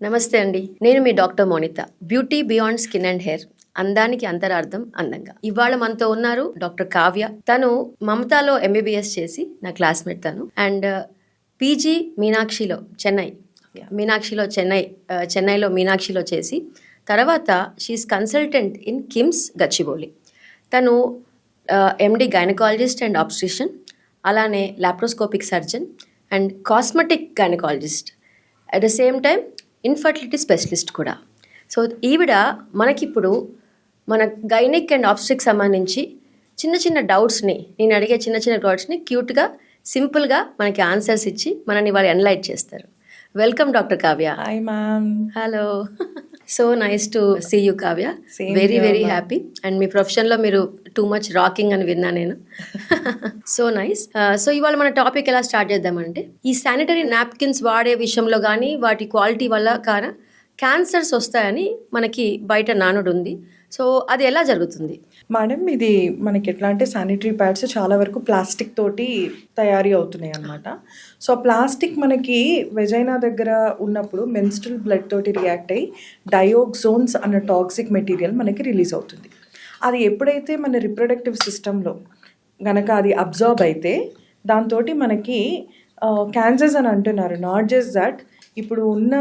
నమస్తే అండి, నేను మీ doctor Monitha. Beauty beyond skin and hair, అందానికి అంతరార్థం అందంగా. ఇవాళ మనతో ఉన్నారు డాక్టర్ కావ్య. తను మమతాలో ఎంబీబీఎస్ చేసి నా క్లాస్మేట్ తను. అండ్ పీజీ మీనాక్షిలో చెన్నైలో మీనాక్షిలో చేసి తర్వాత she's consultant in KIMS Gachibowli. తను ఎండి గైనకాలజిస్ట్ అండ్ ఆబ్స్ట్రిషన్, అలానే laparoscopic surgeon and cosmetic gynaecologist, at the same time infertility specialist కూడా. సో ఈవిడ మనకిప్పుడు మన గైనిక్ అండ్ ఆబ్స్ట్రిక్ సంబంధించి చిన్న చిన్న డౌట్స్ని, నేను అడిగే చిన్న చిన్న డౌట్స్ని క్యూట్గా సింపుల్గా మనకి ఆన్సర్స్ ఇచ్చి మనని వాళ్ళు ఎన్లైట్ చేస్తారు. Welcome doctor Kavya. Hi ma'am. Hello. So nice to see you Kavya. Very happy. And మీ ప్రొఫెషన్లో మీరు టూ మచ్ రాకింగ్ అని విన్నా నేను. So nice. సో ఇవాళ మన టాపిక్ ఎలా స్టార్ట్ చేద్దామంటే, ఈ శానిటరీ నాప్కిన్స్ వాడే విషయంలో కానీ వాటి క్వాలిటీ వల్ల కానీ క్యాన్సర్స్ వస్తాయని మనకి బయట నానుడు ఉంది. సో అది ఎలా జరుగుతుంది మేడం? ఇది మనకి ఎట్లా అంటే శానిటరీ ప్యాడ్స్ చాలా వరకు ప్లాస్టిక్ తోటి తయారీ అవుతున్నాయి అన్నమాట. సో ప్లాస్టిక్ మనకి వెజైనా దగ్గర ఉన్నప్పుడు మెన్స్ట్రల్ బ్లడ్ తోటి రియాక్ట్ అయ్యి డయోక్సోన్స్ అన్న టాక్సిక్ మెటీరియల్ మనకి రిలీజ్ అవుతుంది. అది ఎప్పుడైతే మన రిప్రొడక్టివ్ సిస్టంలో గనక అది అబ్జార్బ్ అయితే దాంతో మనకి క్యాన్సర్స్ అని అంటున్నారు. నాట్ జస్ట్ దట్, ఇప్పుడు ఉన్న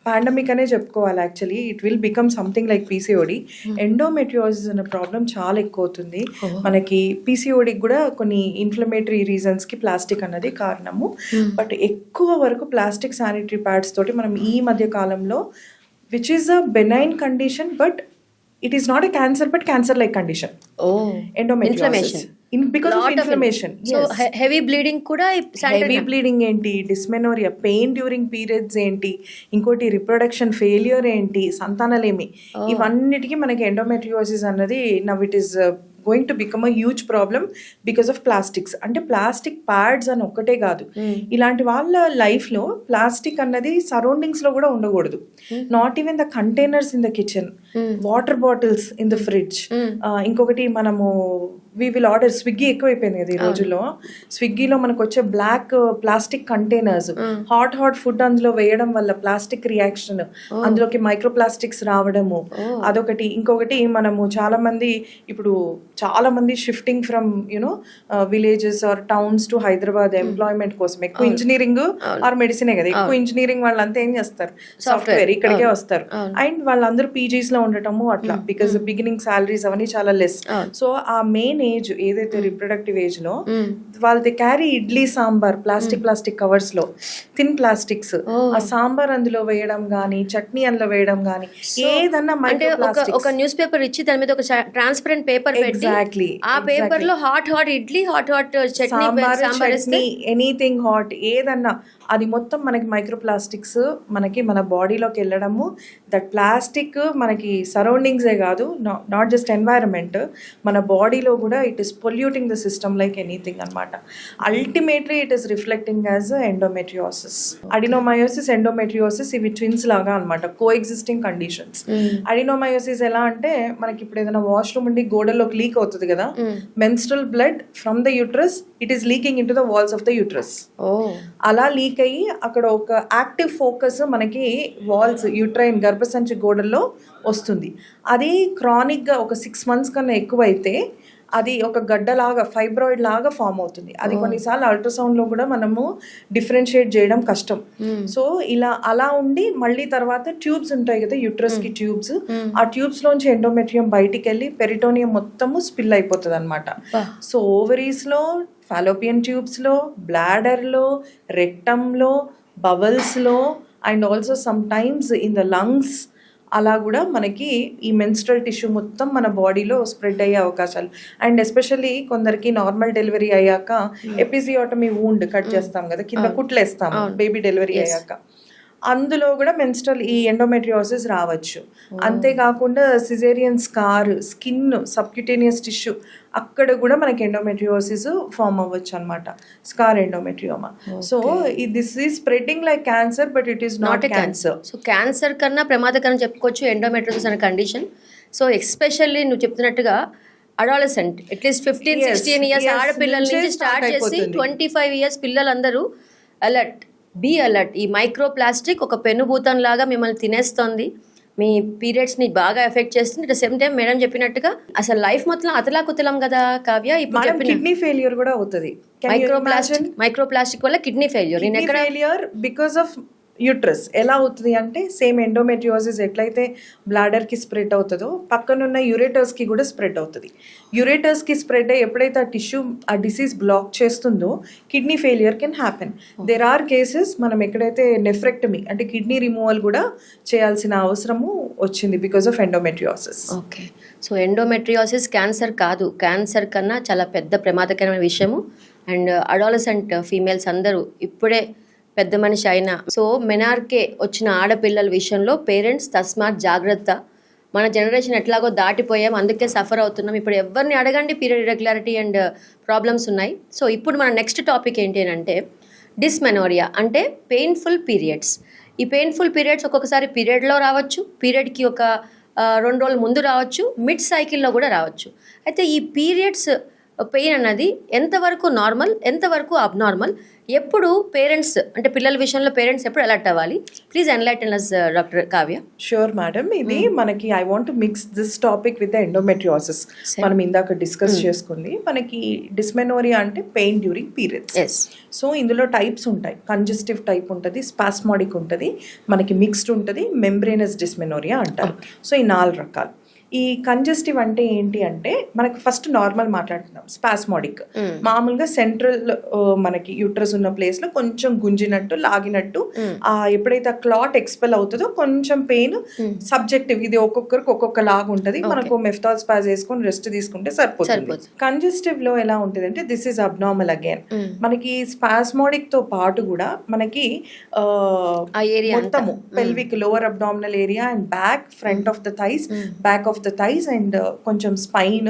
పాండమిక్ అనే చెప్పుకోవాలి. Actually it will become something like PCOD. Endometriosis అనే ప్రాబ్లం చాలా ఎక్కువ అవుతుంది మనకి. పీసీఓడికి కూడా కొన్ని ఇన్ఫ్లమేటరీ రీజన్స్కి ప్లాస్టిక్ అన్నది కారణము. బట్ ఎక్కువ వరకు ప్లాస్టిక్ శానిటరీ ప్యాడ్స్ తోటి మనం ఈ మధ్య కాలంలో, which is a benign condition but it is not a cancer but cancer like condition. Endometriosis because of inflammation. So heavy bleeding కూడా, హెవీ బ్లీడింగ్ ఏంటి, డిస్మెనోరియా, పెయిన్ డ్యూరింగ్ పీరియడ్స్ ఏంటి, ఇంకోటి reproduction failure ఏంటి, సంతానలేమి, ఇవన్నిటికీ మనకి ఎండోమెట్రియోసిస్ అన్నది now it is going to become a huge problem because of plastics. అంటే plastic pods అని ఒక్కటే కాదు, ఇలాంటి వాళ్ళ లైఫ్లో ప్లాస్టిక్ అన్నది సరౌండింగ్స్లో కూడా ఉండకూడదు. Not even the containers in the kitchen, water bottles in the fridge. ఇంకొకటి మనము వీ విల్ ఆర్డర్, స్విగ్గీ ఎక్కువైపోయింది కదా ఈ రోజుల్లో. స్విగ్గీలో మనకు వచ్చే black plastic containers, hot food అందులో వేయడం వల్ల ప్లాస్టిక్ రియాక్షన్, అందులోకి మైక్రో ప్లాస్టిక్స్ రావడము, అదొకటి. ఇంకొకటి మనము చాలా మంది shifting from you know villages or towns to Hyderabad employment కోసం. ఎక్కువ ఇంజనీరింగ్ ఆర్ మెడిసినే కదా, ఎక్కువ ఇంజనీరింగ్ వాళ్ళంతా ఏం చేస్తారు, సాఫ్ట్వేర్ ఇక్కడికే వస్తారు. అండ్ వాళ్ళందరూ పీజీస్ లో ఉండటము అట్లా, బికాస్ బిగినింగ్ సాలరీస్ అవన్నీ చాలా లెస్. సో ఆ మెయిన్ ఏజ్ ఏదైతే రిప్రొడక్టివ్ ఏజ్ లో వాళ్ళది carry idli sambar plastic covers లో, థిన్ ప్లాస్టిక్స్, ఆ సాంబార్ అందులో వేయడం గానీ, చట్నీ అందులో వేయడం గానీ, ఏదన్నా ఒక న్యూస్ పేపర్ ఇచ్చి దాని మీద ఒక ట్రాన్స్పరెంట్ పేపర్ ఎగ్జాక్ట్లీ ఆ పేపర్ లో hot idli, hot chutney, anything hot ఏదన్నా, అది మొత్తం మనకి మైక్రో ప్లాస్టిక్స్ మనకి మన బాడీలోకి వెళ్ళడము. దట్ ప్లాస్టిక్ మనకి సరౌండింగ్సే కాదు, నాట్ జస్ట్ ఎన్వైరన్మెంట్, మన బాడీలో కూడా it is polluting the system like anything అనమాట. Ultimately it is reflecting as endometriosis. Adenomyosis, endometriosis ఇవి ట్విన్స్ లాగా అనమాట, కో ఎగ్జిస్టింగ్ కండిషన్స్. అడినోమయోసిస్ ఎలా అంటే, మనకి ఇప్పుడు ఏదైనా వాష్రూమ్ ఉండి గోడల్లోకి లీక్ అవుతుంది కదా, menstrual blood from the uterus it is leaking into the walls of the uterus. అలా లీక్ అయ్యి అక్కడ ఒక యాక్టివ్ ఫోకస్ మనకి వాల్స్, యూట్రైన్ గర్భసంచి గోడల్లో వస్తుంది. అది క్రానిక్గా ఒక 6 months కన్నా ఎక్కువ అయితే అది ఒక గడ్డలాగా, ఫైబ్రాయిడ్ లాగా ఫామ్ అవుతుంది. అది కొన్నిసార్లు అల్ట్రాసౌండ్లో కూడా మనము డిఫరెన్షియేట్ చేయడం కష్టం. సో అలా ఉండి మళ్ళీ తర్వాత ట్యూబ్స్ ఉంటాయి కదా, యూట్రస్కి ట్యూబ్స్, ఆ ట్యూబ్స్లోంచి ఎండోమెట్రియం బయటికి వెళ్ళి పెరిటోనియం మొత్తము స్పిల్ అయిపోతుంది అనమాట. సో ఓవరీస్లో, ఫాలోపియన్ ట్యూబ్స్లో, బ్లాడర్లో, రెక్టంలో, బవల్స్లో, and also sometimes in the lungs, అలా కూడా మనకి ఈ మెన్స్ట్రల్ టిష్యూ మొత్తం మన బాడీలో స్ప్రెడ్ అయ్యే అవకాశాలు. అండ్ ఎస్పెషల్లీ కొందరికి నార్మల్ డెలివరీ అయ్యాక ఎపిజియోటమీ వూండ్ కట్ చేస్తాం కదా, కింద కుట్లేస్తాం బేబీ డెలివరీ అయ్యాక, అందులో కూడా మెన్స్ట్రల్ ఈ ఎండోమెట్రియోసిస్ రావచ్చు. అంతేకాకుండా caesarean scar, skin, subcutaneous tissue, అక్కడ కూడా మనకి ఎండోమెట్రియోసిస్ ఫామ్ అవ్వచ్చు అనమాట, scar endometrioma. So this is spreading like cancer but it is not cancer. So cancer కన్నా ప్రమాదకరం చెప్పుకోవచ్చు ఎండోమెట్రియోసిస్ అనే కండిషన్. సో ఎస్పెషల్లీ నువ్వు చెప్తున్నట్టుగా అడాలసెంట్, అట్లీస్ట్ 15-16 years ఆడపిల్లల నుంచి స్టార్ట్ చేసి 25 years పిల్లలందరూ అలర్ట్, బీ అలర్ట్. ఈ మైక్రో ప్లాస్టిక్ ఒక పెనుభూతం లాగా మిమ్మల్ని తినేస్తోంది, మీ పీరియడ్స్ని బాగా ఎఫెక్ట్ చేస్తుంది. At the same time madam చెప్పినట్టుగా అసలు లైఫ్ మొత్తం అతలాకుతలం కదా కావ్య. ఇప్పుడు మేడం చెప్పిన కిడ్నీ ఫెయిల్యూర్ కూడా అవుతుంది. మైక్రో ప్లాస్టిక్ వల్ల కిడ్నీ ఫెయిల్యూర్. నేను ఎక్కడ ఫెయిల్యూర్ బికాస్ ఆఫ్ యూట్రస్ ఎలా అవుతుంది అంటే సేమ్ ఎండోమెట్రియోసిస్ ఎట్లయితే బ్లాడర్కి స్ప్రెడ్ అవుతుందో పక్కనున్న యూరేటర్స్కి కూడా స్ప్రెడ్ అవుతుంది. యూరేటర్స్కి స్ప్రెడ్ అయ్యి ఎప్పుడైతే ఆ టిష్యూ ఆ డిసీజ్ బ్లాక్ చేస్తుందో kidney failure can happen. There are cases మనం ఎక్కడైతే నెఫ్రెక్టమీ అంటే కిడ్నీ రిమూవల్ కూడా చేయాల్సిన అవసరము వచ్చింది because of endometriosis. Okay. So endometriosis cancer కాదు, క్యాన్సర్ కన్నా చాలా పెద్ద ప్రమాదకరమైన విషయము. అండ్ అడాలసెంట్ ఫీమేల్స్ అందరూ ఇప్పుడే పెద్ద మనిషి అయినా సో మెనార్కే వచ్చిన ఆడపిల్లల విషయంలో పేరెంట్స్ తస్మాత్ జాగ్రత్త. మన జనరేషన్ ఎట్లాగో దాటిపోయాం, అందుకే సఫర్ అవుతున్నాం. ఇప్పుడు ఎవరిని అడగండి పీరియడ్ ఇర్రెగ్యులారిటీ అండ్ ప్రాబ్లమ్స్ ఉన్నాయి. సో ఇప్పుడు మన నెక్స్ట్ టాపిక్ ఏంటి అంటే డిస్మెనోరియా అంటే పెయిన్ఫుల్ పీరియడ్స్. ఈ పెయిన్ఫుల్ పీరియడ్స్ ఒక్కొక్కసారి పీరియడ్లో రావచ్చు, పీరియడ్కి ఒక 2 రోజుల ముందు రావచ్చు, మిడ్ సైకిల్లో కూడా రావచ్చు. అయితే ఈ పీరియడ్స్ పెయిన్ అన్నది ఎంతవరకు నార్మల్, ఎంతవరకు అబ్నార్మల్, ఎప్పుడు పేరెంట్స్ అంటే పిల్లల విషయంలో పేరెంట్స్ ఎప్పుడు అలర్ట్ అవ్వాలి? Please enlighten us doctor Kavya. Sure madam. ఇది మనకి I want mix this topic with endometriosis. మనం ఇందాక డిస్కస్ చేసుకుంది. మనకి డిస్మెనోరియా అంటే పెయిన్ డ్యూరింగ్ పీరియడ్స్. సో ఇందులో టైప్స్ ఉంటాయి. కంజెస్టివ్ టైప్ ఉంటుంది, స్పాస్మాడిక్ ఉంటుంది, మనకి మిక్స్డ్ ఉంటుంది, మెంబ్రేనస్ డిస్మెనోరియా అంటారు. సో ఈ 4 రకాలు. ఈ కంజెస్టివ్ అంటే ఏంటి అంటే మనకి ఫస్ట్ నార్మల్ మాట్లాడుతున్నాం. స్పాస్మాడిక్ మామూలుగా సెంట్రల్ మనకి యూట్రస్ ఉన్న ప్లేస్ లో కొంచెం గుంజినట్టు లాగినట్టు ఎప్పుడైతే క్లాట్ ఎక్స్పెల్ అవుతుందో కొంచెం పెయిన్ సబ్జెక్టివ్. ఇది ఒక్కొక్కరికి ఒక్కొక్క లాగా ఉంటుంది. మనకు మెఫ్తాల్ స్పాజ్ వేసుకొని రెస్ట్ తీసుకుంటే సరిపోతుంది. కంజెస్టివ్ లో ఎలా ఉంటుంది అంటే దిస్ ఈజ్ అబ్నార్మల్ అగైన్. మనకి స్పాస్మాడిక్ తో పాటు కూడా మనకి మొత్తము pelvic lower abdominal area and back front of the thighs, back of the thighs and కొంచెం స్పైన్,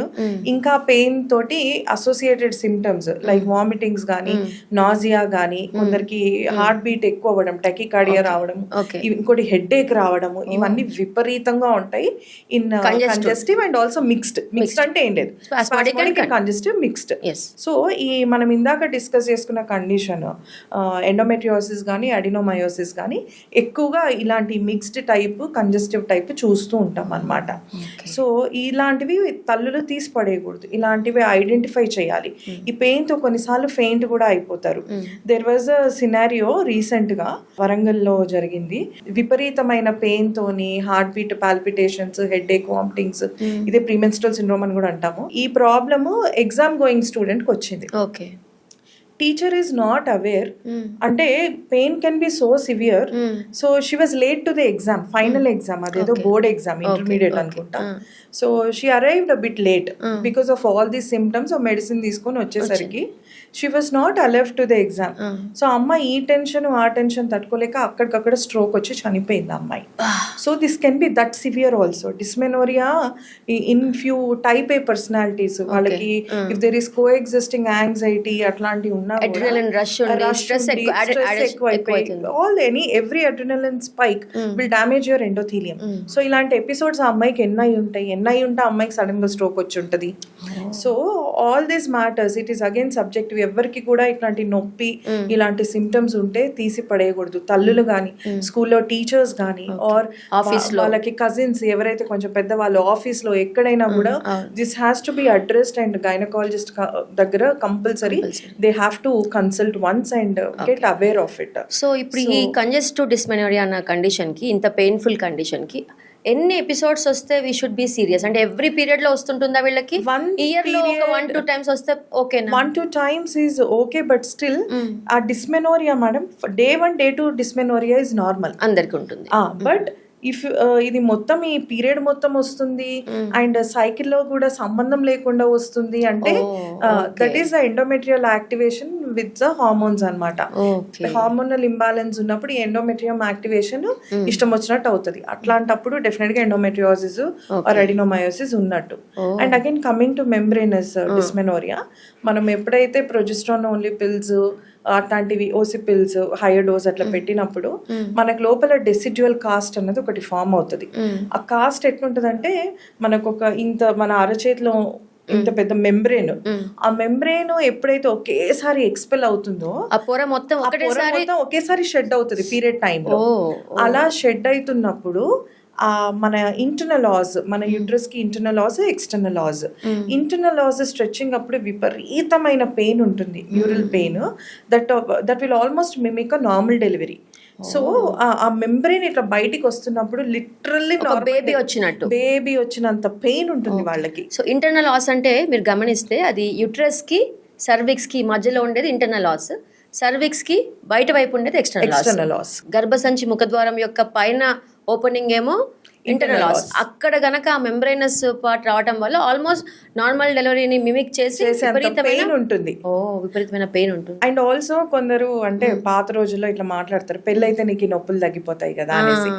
ఇంకా పెయిన్ తోటి అసోసియేటెడ్ సిమ్టమ్స్ లైక్ వామిటింగ్స్ కానీ, నాజియా కానీ, కొందరికి హార్ట్ బీట్ ఎక్కువ అవ్వడం, టెకికార్డియా రావడం, ఇంకోటి హెడ్ ఏక్ రావడము, ఇవన్నీ విపరీతంగా ఉంటాయి in congestive and also mixed. Mixed అంటే ఏం లేదు, కంజెస్టివ్ మిక్స్డ్. సో ఈ మనం ఇందాక డిస్కస్ చేసుకున్న కండిషన్ ఎండోమెట్రియోసిస్ కానీ అడినోమయోసిస్ కానీ ఎక్కువగా ఇలాంటి మిక్స్డ్ టైప్ కంజెస్టివ్ టైప్ చూస్తూ ఉంటాం అన్నమాట. సో ఇలాంటివి తల్లులు తీసి పడేయకూడదు, ఇలాంటివి ఐడెంటిఫై చేయాలి. ఈ పెయిన్ తో కొన్నిసార్లు ఫెయింట్ కూడా అయిపోతారు. There was a scenario recent గా వరంగల్లో జరిగింది. విపరీతమైన పెయిన్ తోని హార్ట్ బీట్ పాల్పిటేషన్స్, హెడ్ ఏక్, వామిటింగ్స్, ఇదే ప్రీమెన్స్ట్రల్ సిండ్రోమ్ అని కూడా అంటాము. ఈ ప్రాబ్లమ్ ఎగ్జామ్ గోయింగ్ స్టూడెంట్ కి వచ్చింది. Okay. Teacher is not aware. అంటే pain can be so severe. So she was late to the exam, final exam, అదేదో బోర్డ్ ఎగ్జామ్, ఇంటర్మీడియట్ అనుకుంటా. So she arrived a bit late because of all these symptoms. Medicine తీసుకొని వచ్చేసరికి she was not alert to the exam. So అమ్మాయి ఈ tension ఆ tension తట్టుకోలేక అక్కడికక్కడ stroke వచ్చి చనిపోయింది అమ్మాయి. So this can be that severe also. Dysmenorrhoea in few type A personalities వాళ్ళకి if there is coexisting anxiety అట్లాంటివి ఉన్నా every adrenaline spike will damage your endothelium. So ఇలాంటి ఎపిసోడ్స్ ఆ అమ్మాయికి ఎన్ని ఉంటే అమ్మాయికి సడన్ గా స్ట్రోక్ వచ్చి ఉంటుంది. So all this matters, it is again subjective. ఎవరికి కూడా ఇట్లాంటి నొప్పి ఇలాంటి సిమ్టమ్స్ ఉంటే తీసి పడేయకూడదు. తల్లులు కానీ, స్కూల్లో టీచర్స్ కానీ, ఆర్ వాళ్ళకి కజిన్స్ ఎవరైతే కొంచెం పెద్దవాళ్ళు, ఆఫీస్ లో ఎక్కడైనా కూడా this has to be addressed and gynaecologist దగ్గర compulsory they have to consult once and get aware of it. So ఇప్పుడు ఈ కంజెస్టివ్ డిస్మెనోరియా అన్న కండిషన్ కి, ఇంత పెయిన్ఫుల్ కండిషన్ కి ఎన్ని ఎపిసోడ్స్ వస్తే వీ షుడ్ బి సీరియస్? అంటే ఎవ్రీ పీరియడ్ లో వస్తుంటుందా వీళ్ళకి? ఇయర్ లో ఒక 1-2 times వస్తే ఓకేనా? 1-2 times is okay, but still uh dysmenorrhoea madam day 1 day 2 dysmenorrhoea is normal, అందరికి ఉంటుంది. బట్ ఇఫ్ ఇది మొత్తం ఈ పీరియడ్ మొత్తం వస్తుంది అండ్ సైకిల్ లో కూడా సంబంధం లేకుండా వస్తుంది అంటే that is the endometrial activation with the hormones అన్నమాట. హార్మోనల్ ఇంబ్యాలెన్స్ ఉన్నప్పుడు ఈ ఎండోమెట్రియం యాక్టివేషన్ ఇష్టం వచ్చినట్టు అవుతుంది. అట్లాంటప్పుడు డెఫినెట్ గా ఎండోమెట్రియోసిస్ ఆర్ అడినోమయోసిస్ ఉన్నట్టు. And again coming to membranous dysmenorrhoea, మనం ఎప్పుడైతే ప్రొజెస్ట్రాన్ ఓన్లీ పిల్స్ అట్లాంటివి ఓసి పిల్స్ హైయర్ డోస్ అట్లా పెట్టినప్పుడు మనకు లోపల డెసిడ్యువల్ కాస్ట్ అన్నది ఒకటి ఫామ్ అవుతుంది. ఆ కాస్ట్ ఎట్లుంటదంటే మనకు ఒక ఇంత మన అరచేతిలో ఇంత పెద్ద మెంబ్రేన్, ఆ మెంబ్రేన్ ఎప్పుడైతే ఒకేసారి ఎక్స్పెల్ అవుతుందో ఆ పొర మొత్తం ఆ పొర మొత్తం ఒకేసారి షెడ్ అవుతుంది పీరియడ్ టైంలో. అలా షెడ్ అవుతున్నప్పుడు మన ఇంటర్నల్ లాస్, మన యూట్రస్ కి internal os, external os. Internal os stretching అప్పుడు విపరీతమైన పెయిన్ ఉంటుంది, neural pain, that will almost mimic a normal delivery. So ఆ మెంబ్రేన్ ఇట్లా బయటికి వస్తున్నప్పుడు లిటరల్లీ బేబీ వచ్చినంత పెయిన్ ఉంటుంది వాళ్ళకి. సో ఇంటర్నల్ లాస్ అంటే మీరు గమనిస్తే అది యుట్రస్ కి సర్విక్స్ కి మధ్యలో ఉండేది ఇంటర్నల్ లాస్, సర్విక్స్ కి బయట వైపు ఉండేది ఎక్స్టర్నల్ లాస్. గర్భసంచి ముఖద్వారం యొక్క పైన ఓపెనింగ్ ఏమో ఇంటర్నల్ లాస్. అక్కడ గనక ఆ మెంబ్రేనస్ పార్ట్ రావడం వల్ల ఆల్మోస్ట్ నార్మల్ డెలివరీని మిమిక్ చేసి పెయిన్ ఉంటుంది, విపరీతమైన పెయిన్ ఉంటుంది. అండ్ ఆల్సో కొందరు అంటే పాత రోజుల్లో ఇట్లా మాట్లాడతారు, పెళ్ళైతే నీకు ఈ నొప్పులు తగ్గిపోతాయి కదా అనేసి.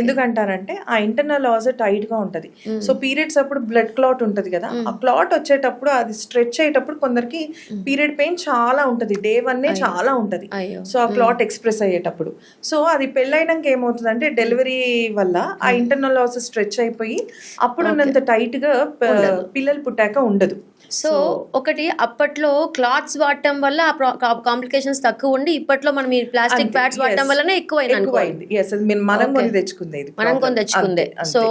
ఎందుకంటారంటే ఆ ఇంటర్నల్ లాస్ టైట్ గా ఉంటది. సో పీరియడ్స్ అప్పుడు బ్లడ్ క్లాట్ ఉంటది కదా, ఆ క్లాట్ వచ్చేటప్పుడు అది స్ట్రెచ్ అయ్యేటప్పుడు కొందరికి పీరియడ్ పెయిన్ చాలా ఉంటది, డే 1 చాలా ఉంటది. సో ఆ క్లాట్ ఎక్స్ప్రెస్ అయ్యేటప్పుడు, సో అది పెళ్ళైనాక ఏమవుతుంది అంటే డెలివరీ వల్ల ఆ ఇంటర్నల్ లాస్ స్ట్రెచ్ అయిపోయి అప్పుడున్నంత టైట్ గా పిల్లలు పుట్టాక ఉండదు. సో ఒకటి అప్పట్లో క్లాత్స్ వాడటం వల్ల కాంప్లికేషన్స్ తక్కువ ఉండి, ఇప్పట్లో మనం ఈ ప్లాస్టిక్ ప్యాడ్స్ వాడటం వల్లనే ఎక్కువైంది. మనం కొని తెచ్చుకుందే. సో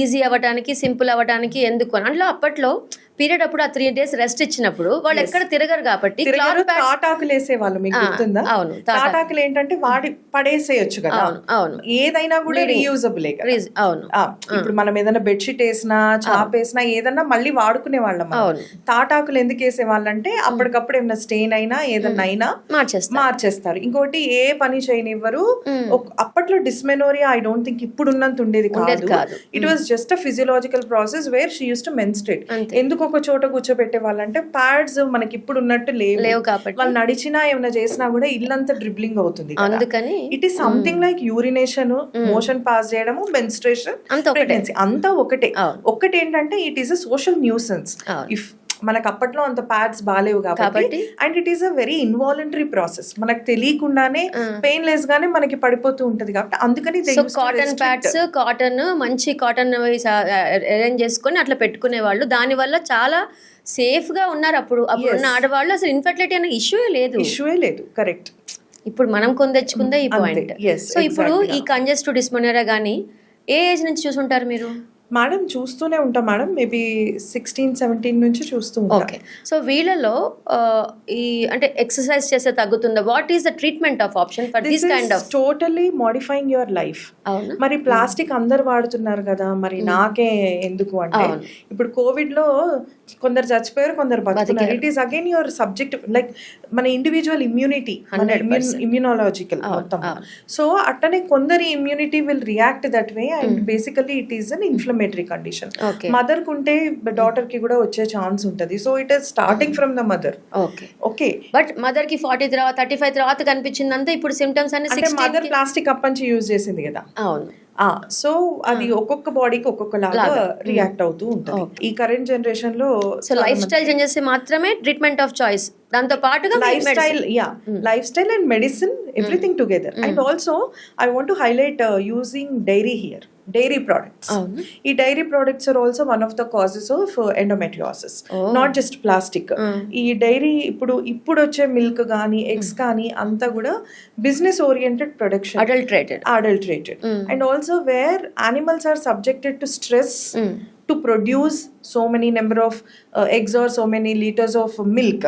ఈజీ అవ్వడానికి, సింపుల్ అవ్వడానికి ఎందుకు అని. అందులో అప్పట్లో పీరియడ్ అప్పుడు ఆ 3 days రెస్ట్ ఇచ్చినప్పుడు వాళ్ళు ఎక్కడ తిరగరు కాబట్టి తాటాకులు వేసేవాళ్ళు, మీకు గుర్తుందా? అవును, తాటాకులు ఏంటంటే వాడి పడేసేయచ్చు కదా. అవును, ఏదైనా కూడా రీయూజబుల్. అవును, ఇప్పుడు మనం ఏదైనా బెడ్షీట్ వేసినా, చాప్ వేసినా, ఏదన్నా మళ్ళీ వాడుకునే వాళ్ళం. తాటాకులు ఎందుకు వేసేవాళ్ళంటే అప్పటికప్పుడు ఏమైనా స్టెయిన్ అయినా ఏదన్నా అయినా మార్చేస్తారు. ఇంకోటి ఏ పని చేయనివ్వరు. అప్పట్లో డిస్మెనోరియా ఐ డోంట్ థింక్ ఇప్పుడు ఉన్నంత ఉండేది కాదు. It was just a physiological process where she use to menstruate. ఎందుకు ఒక చోట కూర్చోబెట్టే వాళ్ళంటే ప్యాడ్స్ మనకి ఇప్పుడు ఉన్నట్టు లేవు కాబట్టి వాళ్ళు నడిచినా ఏమైనా చేసినా కూడా ఇల్లంతా డ్రిబ్లింగ్ అవుతుంది. అందుకని it is something like urination, motion pass చేయడము, మెన్స్ట్రేషన్, ప్రెగ్నెన్సీ అంతా ఒకటే. ఒక్కటి ఏంటంటే it is a social nuisance. If మనకు అప్పట్లో అంత ప్యాడ్స్ బాగాలేవు కాబట్టి, and it is a very involuntary process, మనకు తెలియకుండానే పెయిన్ లెస్ గానే మనకి పడిపోతూ ఉంటది కాబట్టి అందుకని కాటన్ ప్యాడ్స్, మంచి కాటన్ అరేంజ్ చేసుకొని అట్లా పెట్టుకునే వాళ్ళు. దాని వల్ల చాలా సేఫ్ గా ఉన్నారు అప్పుడున్న ఆడవాళ్ళు. అసలు ఇన్ఫర్టిలిటీ అనే ఇష్యూయే లేదు. కరెక్ట్. ఇప్పుడు మనం కొని తెచ్చుకుందే ఈ పాయింట్. సో ఇప్పుడు ఈ కంజెస్టివ్ డిస్మోనియా గానీ ఏ ఏజ్ నుంచి చూసుంటారు మీరు? మేడం చూస్తూనే ఉంటాం మేడం, మేబీ 16-17 నుంచి చూస్తూ ఉంటాం. ఓకే. సో వీళ్ళలో ఈ అంటే ఎక్సర్సైజ్ చేస్తే తగ్గుతుందా? What is the treatment of option for this kind of? Totally modifying your life. మరి ప్లాస్టిక్ అందరు వాడుతున్నారు కదా, మరి నాకే ఎందుకు అంటే ఇప్పుడు కోవిడ్ లో కొందరు చచ్చిపోయారు, కొందరు బతుకున్నారు. It is again your subject, like మన ఇండివిజువల్ ఇమ్యూనిటీ, ఇమ్యూనాలజికల్ మొత్తం. సో అట్టనే కొందరి immunity will react that way, and basically it is an inflammatory condition. Mother కుంటే డాటర్ కి కూడా వచ్చే ఛాన్స్ ఉంటది. So it is starting from the mother. Okay, but mother కి 40 తర్వాత 35 తర్వాత కనిపించిందంతా ఇప్పుడు సిమ్టమ్స్ అన్ని 60. మదర్ ప్లాస్టిక్ అప్పంచి యూజ్ చేసింది కదా. అవును. సో అది ఒక్కొక్క బాడీకి ఒక్కొక్కలాగా రియాక్ట్ అవుతూ ఉంటుంది. ఈ కరెంట్ జనరేషన్ లో సో లైఫ్ స్టైల్ చేంజెస్ మాత్రమే ట్రీట్మెంట్ ఆఫ్ చాయిస్, దాంతో పాటుగా lifestyle and medicine, everything together. And also I want to highlight using dairy here. Dairy products. ఈ dairy products are also one of the causes of endometriosis. Not just plastic. ఈ dairy ఇప్పుడు వచ్చే milk కానీ eggs కానీ అంతా కూడా business oriented production, adulterated. And also where animals are subjected to stress to produce so many number of eggs or so many liters of milk.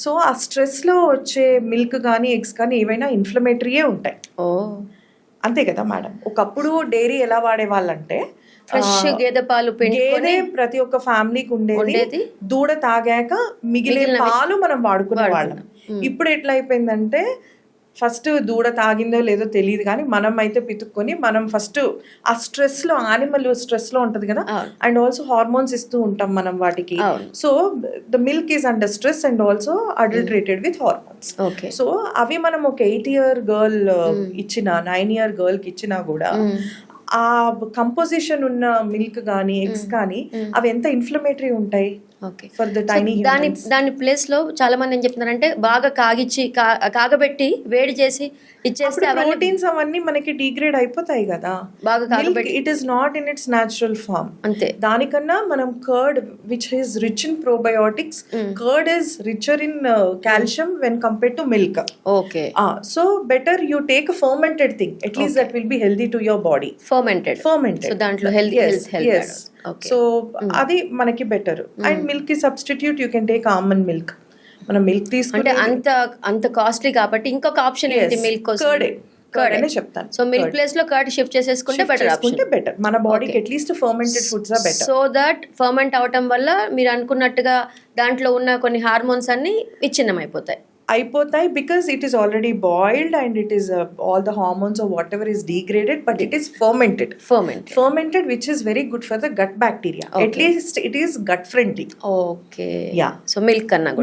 So ఆ stress లో వచ్చే మిల్క్ కానీ ఎగ్స్ కానీ ఏవైనా ఇన్ఫ్లమేటరీయే ఉంటాయి. అంతే కదా మేడం. ఒకప్పుడు డైరీ ఎలా వాడేవాళ్ళంటే ఫ్రెష్ గేదె పాలు, గేదె ప్రతి ఒక్క ఫ్యామిలీకి ఉండేది. దూడ తాగాక మిగిలిన పాలు మనం వాడుకునే వాళ్ళం. ఇప్పుడు ఎట్లా అయిపోయిందంటే ఫస్ట్ దూడ తాగిందో లేదో తెలియదు కానీ మనం అయితే పితుక్కొని మనం ఫస్ట్ ఆ స్ట్రెస్ లో, యానిమల్ స్ట్రెస్ లో ఉంటది కదా, అండ్ ఆల్సో హార్మోన్స్ ఇస్తూ ఉంటాం మనం వాటికి. So the milk is under stress and also adulterated with hormones. So అవి మనం ఒక 8-year గర్ల్ ఇచ్చిన, 9-year గర్ల్ కి ఇచ్చినా కూడా ఆ కంపోజిషన్ ఉన్న మిల్క్ కానీ ఎగ్స్ కానీ అవి ఎంత ఇన్ఫ్లమేటరీ ఉంటాయి. Okay. for the tiny humans. దాని ప్లేస్లో చాలా మంది ఏం చెప్తున్నారంటే బాగా కాగబెట్టి వేడి చేసి ఇచ్చేస్తే అవన్నీ ప్రోటీన్స్ అవన్నీ మనకి డిగ్రేడ్ అయిపోతాయి కదా. బాగా కాగబెట్టి it is not in its natural form. అంతే. దానికన్నా మనం curd which is rich in probiotics, curd is richer in calcium when compared to milk. Okay. So better you take a fermented thing, at least that will be healthy to your body. Fermented so దాంట్లో health. So అది మనకి better. And milk కి substitute you can take almond milk. మనం milk తీసుకుంటే అంత costly కాబట్టి ఇంకొక option ఏంటి మిల్క్ కోసం? కర్డ్ అనే చెప్తాను. సో మిల్క్ ప్లేస్ లో కర్డ్ షిఫ్ట్ చేసేసుకుంటే బెటర్. మన బాడీకి at least fermented foods are better. So that ferment అవటం వల్ల మీరు అనుకున్నట్టుగా దాంట్లో ఉన్న కొన్ని హార్మోన్స్ అన్ని విచ్ఛిన్నమైపోతాయి. Because it is already boiled and it is all the hormones or whatever is degraded, but it is fermented, which is very good for the gut bacteria. At least it is gut friendly. Okay. Yeah. So milk kanna.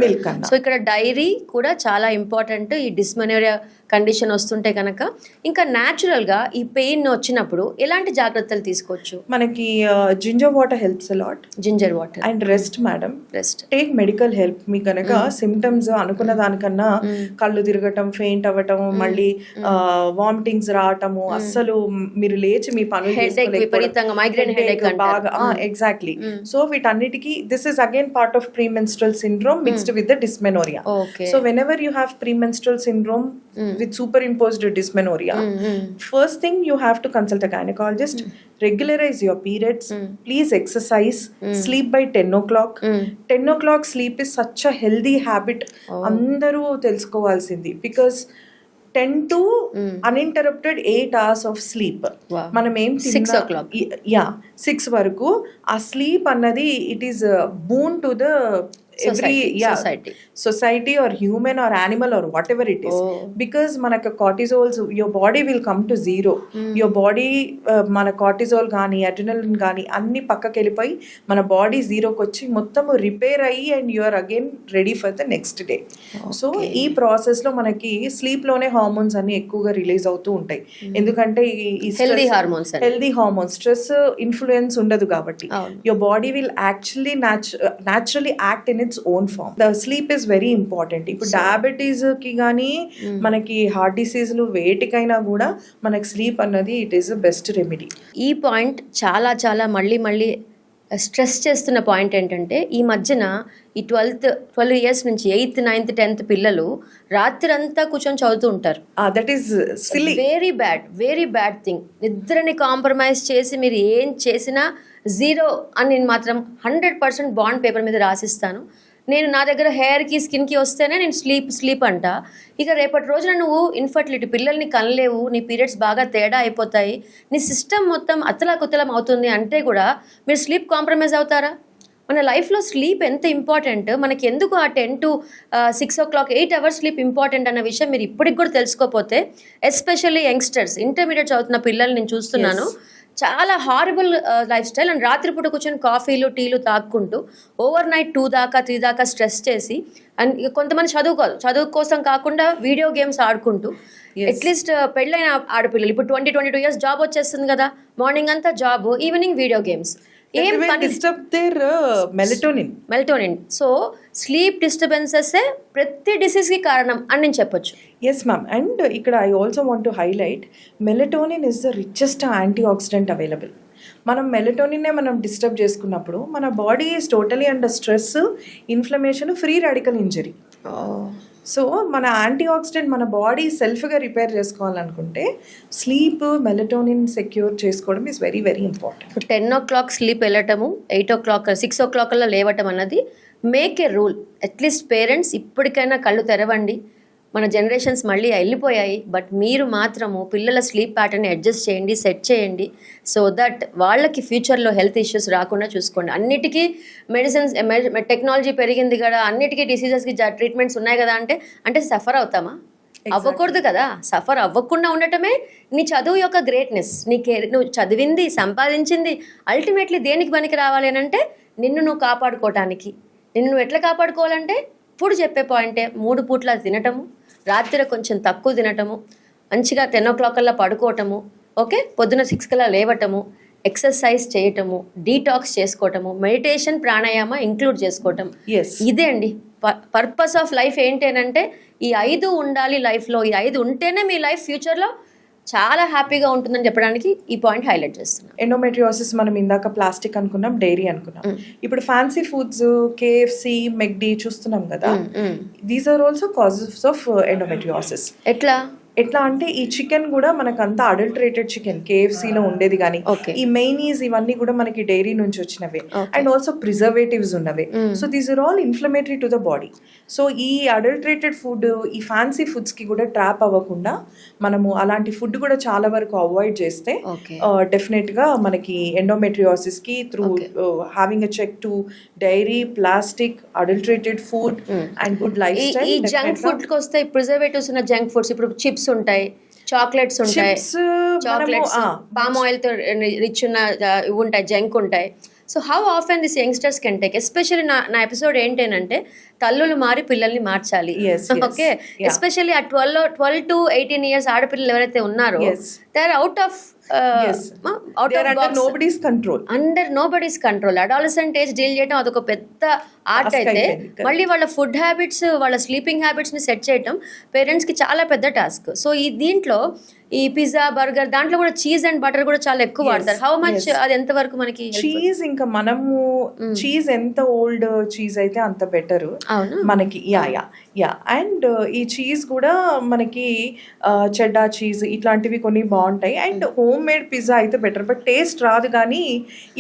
So ikkada dairy kuda chala important. ఈ dysmenorrhoea condition వస్తుంటే కనుక ఇంకా natural గా ఈ pain వచ్చినప్పుడు ఎలాంటి జాగ్రత్తలు తీసుకోవచ్చు? మనకి ginger water helps a lot. Ginger water and rest madam. Take medical help. మీ కనుక సిమ్టమ్స్ అనుకున్న దానికన్నా కళ్ళు తిరగటం, ఫెయింట్ అవ్వటం, మళ్ళీ వామిటింగ్స్ రావటము, అస్సలు మీరు లేచి మీ పనులు బాగా ఎగ్జాక్ట్లీ. సో వీటన్నిటికీ this is again part of premenstrual syndrome mixed with the dysmenorrhoea. So whenever you have premenstrual syndrome with superimposed dysmenorrhea, first thing you have to consult a gynecologist, regularize your periods, please exercise, sleep by 10 o'clock. 10 o'clock sleep is such a healthy habit. Andaru telusukovalsindi, because 10 to uninterrupted 8 hours of sleep. మనం ఏం 6 o'clock 6 వరకు ఆ sleep అన్నది it is boon to the society or human or animal or whatever it is. Because manaka cortisols, your body will come to zero. Your body mana cortisol gaani adrenaline gaani anni pakkaki ellipoyi mana body zero ki vachi mottamu repair ayi and you are again ready for the next day. So ee process lo manaki sleep lone hormones anni ekkuva release avutu untayi. Endukante ee healthy hormones stress influence undadu kabatti your body will actually naturally act in its own form. The sleep is very important. ఇప్పుడు diabetes కి కానీ మనకి heart డిసీజులు వేటికైనా కూడా మనకి sleep అన్నది it is best remedy. ఈ point చాలా చాలా మళ్ళీ స్ట్రెస్ చేస్తున్న పాయింట్ ఏంటంటే ఈ మధ్యన ఈ 12 ఇయర్స్ నుంచి 8th 9th 10th పిల్లలు రాత్రంతా కూర్చొని చదువుతూ ఉంటారు. That is silly. Very bad thing. నిద్రని కాంప్రమైజ్ చేసి మీరు ఏం చేసినా జీరో అని నేను మాత్రం 100% బాండ్ పేపర్ మీద రాసిస్తాను. నేను నా దగ్గర హెయిర్కి స్కిన్కి వస్తేనే నేను స్లీప్ అంట. ఇక రేపటి రోజున నువ్వు ఇన్ఫర్టిలిటీ, పిల్లల్ని కనలేవు, నీ పీరియడ్స్ బాగా తేడా అయిపోతాయి, నీ సిస్టమ్ మొత్తం అతలాకుతలం అవుతుంది అంటే కూడా మీరు స్లీప్ కాంప్రమైజ్ అవుతారా? మన లైఫ్లో స్లీప్ ఎంత ఇంపార్టెంట్, మనకి ఎందుకు ఆ 10 to 6 o'clock 8 hours sleep important అన్న విషయం మీరు ఇప్పటికి కూడా తెలుసుకోకపోతే, ఎస్పెషల్లీ యంగ్స్టర్స్, ఇంటర్మీడియట్ చదువుతున్న పిల్లల్ని నేను చూస్తున్నాను, చాలా హారబుల్ లైఫ్ స్టైల్. అండ్ రాత్రిపూట కూర్చొని కాఫీలు టీలు తాక్కుంటూ ఓవర్ నైట్ 2 దాకా 3 దాకా స్ట్రెస్ చేసి, అండ్ కొంతమంది చదువు కోసం కాకుండా వీడియో గేమ్స్ ఆడుకుంటూ, అట్లీస్ట్ పెళ్ళైన ఆడపిల్లలు ఇప్పుడు 20-22 years జాబ్ వచ్చేస్తుంది కదా, మార్నింగ్ అంతా job, evening video games, melatonin. So sleep disturbances ప్రతి డిసీజ్కి కారణం అని నేను చెప్పొచ్చు. Yes ma'am. అండ్ ఇక్కడ I also want to highlight, melatonin is the richest antioxidant available. మనం మెలటోనిన్నే మనం డిస్టర్బ్ చేసుకున్నప్పుడు మన body is totally under stress, inflammation, free radical injury. So మన యాంటీ ఆక్సిడెంట్ మన బాడీ సెల్ఫ్గా రిపేర్ చేసుకోవాలనుకుంటే స్లీప్, మెలటోనిన్ సెక్యూర్ చేసుకోవడం is very very important. 10 o'clock sleep వెళ్ళటము, 8 o'clock 6 o'clock లేవటం అన్నది make a rule. At least parents ఇప్పటికైనా కళ్ళు తెరవండి. మన జనరేషన్స్ మళ్ళీ వెళ్ళిపోయాయి, బట్ మీరు మాత్రము పిల్లల స్లీప్ ప్యాటర్న్ని అడ్జస్ట్ చేయండి, సెట్ చేయండి, సో దట్ వాళ్ళకి ఫ్యూచర్లో హెల్త్ ఇష్యూస్ రాకుండా చూసుకోండి. అన్నిటికీ మెడిసిన్స్, టెక్నాలజీ పెరిగింది కదా, అన్నిటికీ డిసీజెస్కి ట్రీట్మెంట్స్ ఉన్నాయి కదా అంటే సఫర్ అవుతామా? అవ్వకూడదు కదా. సఫర్ అవ్వకుండా ఉండటమే నీ చదువు యొక్క గ్రేట్నెస్. నువ్వు చదివింది, సంపాదించింది అల్టిమేట్లీ దేనికి పనికి రావాలి అని అంటే నిన్ను నువ్వు కాపాడుకోవటానికి. నిన్ను నువ్వు ఎట్లా కాపాడుకోవాలంటే ఇప్పుడు చెప్పే పాయింటే 3 పూట్ల తినటము, రాత్రి కొంచెం తక్కువ తినటము, మంచిగా 10 o'clock పడుకోవటము, ఓకే, పొద్దున 6 లేవటము, ఎక్సర్సైజ్ చేయటము, డీటాక్స్ చేసుకోవటము, మెడిటేషన్, ప్రాణాయామ ఇంక్లూడ్ చేసుకోవటం. ఎస్ ఇదే అండి పర్పస్ ఆఫ్ లైఫ్. ఏంటంటే ఈ 5 ఉండాలి లైఫ్లో. ఈ 5 ఉంటేనే మీ లైఫ్ ఫ్యూచర్లో చాలా హ్యాపీగా ఉంటుందని చెప్పడానికి ఈ పాయింట్ హైలైట్ చేస్తున్నాను. ఎండోమెట్రియోసిస్ మనం ఇందాక ప్లాస్టిక్ అనుకున్నాం, డైరీ అనుకున్నాం. ఇప్పుడు ఫ్యాన్సీ ఫుడ్స్, కేఎఫ్సి, మెక్డీ చూస్తున్నాం కదా, these are also causes of endometriosis. ఎట్లా అంటే ఈ చికెన్ కూడా మనకు అంతా అడల్టరేటెడ్ చికెన్ కేఎఫ్సీలో ఉండేది, కానీ ఈ మెయినీస్ ఇవన్నీ కూడా మనకి డైరీ నుంచి వచ్చినవే, అండ్ ఆల్సో ప్రిజర్వేటివ్స్ ఉన్నవే. So these are all inflammatory to the body. So ఈ అడల్టరేటెడ్ ఫుడ్, ఈ ఫ్యాన్సీ ఫుడ్స్ కి కూడా ట్రాప్ అవ్వకుండా మనము అలాంటి ఫుడ్ కూడా చాలా వరకు అవాయిడ్ చేస్తే డెఫినెట్ గా మనకి ఎండోమెట్రియోసిస్ కి through having a check to dairy, plastic, adulterated food and good lifestyle. ఈ జంక్ ఫుడ్ కి వస్తే ప్రిజర్వేటివ్స్ ఉన్న జంక్ ఫుడ్స్, ఇప్పుడు చిప్స్ ఉంటాయి, చాక్లెట్స్ ఉంటాయి, చాక్లెట్స్ పామ్ ఆయిల్ తో రిచ్ ఉన్న ఇవి ఉంటాయి, జంక్ ఉంటాయి. So how often this youngsters can take, especially నా ఎపిసోడ్ ఏంటంటే తల్లులు మారి పిల్లల్ని మార్చాలి. ఓకే, ఎస్పెషల్లీ ఆ 12 to 18 years ఆడపిల్లలు ఎవరైతే ఉన్నారో they are out of under nobody's control. Adolescent age deal చేయడం అదొక పెద్ద ఆర్ట్ అయితే, మళ్ళీ వాళ్ళ ఫుడ్ హ్యాబిట్స్, వాళ్ళ స్లీపింగ్ హ్యాబిట్స్ ని సెట్ చేయడం పేరెంట్స్ కి చాలా పెద్ద టాస్క్. సో ఈ దీంట్లో ఈ పిజ్జా, బర్గర్, దాంట్లో కూడా చీజ్ అండ్ బటర్ కూడా చాలా ఎక్కువ వాడతారు. హౌ మచ్ అది ఎంత వరకు మనకి చీజ్? ఇంకా మనము చీజ్ ఎంత ఓల్డ్ చీజ్ అయితే అంత బెటర్ మనకి. యా అండ్ ఈ చీజ్ కూడా మనకి చెడ్డా చీజ్ ఇట్లాంటివి కొన్ని బాగుంటాయి, అండ్ హోమ్ మేడ్ పిజ్జా అయితే బెటర్. బట్ టేస్ట్ రాదు, కానీ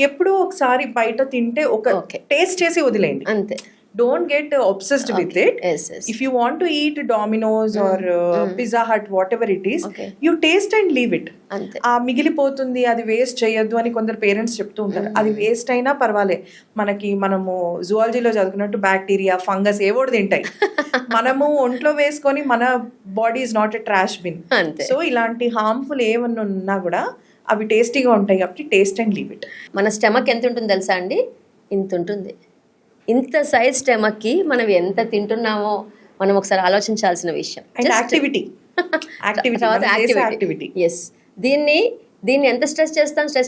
ఎప్పుడో ఒకసారి బయట తింటే ఒక టేస్ట్ చేసి వదిలేయండి అంతే. Don't get obsessed with it. Yes. If you want to eat Domino's or Pizza Hut, whatever it is, you taste and leave it. మిగిలిపోతుంది, అది వేస్ట్ చేయొద్దు అని కొందరు పేరెంట్స్ చెప్తూ ఉంటారు. అది వేస్ట్ అయినా పర్వాలే, మనము జువాలజీలో చదువుకున్నట్టు బ్యాక్టీరియా, ఫంగస్ ఏవోడు తింటాయి. మనము ఒంట్లో వేసుకొని మన body is not a trash bin. So ఇలాంటి హార్మ్ఫుల్ ఏమన్నా ఉన్నా కూడా అవి టేస్టీగా ఉంటాయి కాబట్టి టేస్ట్ అండ్ లీవ్ ఇట్. మన స్టమక్ ఎంత ఉంటుంది తెలుసా అండి? ఇంత ఉంటుంది. ఇంత సైజ్ స్టమక్కి మనం ఎంత తింటున్నామో మనం ఒకసారి ఆలోచించాల్సిన విషయం. యాక్టివిటీ. ఎస్, దీన్ని ఎంత స్ట్రెస్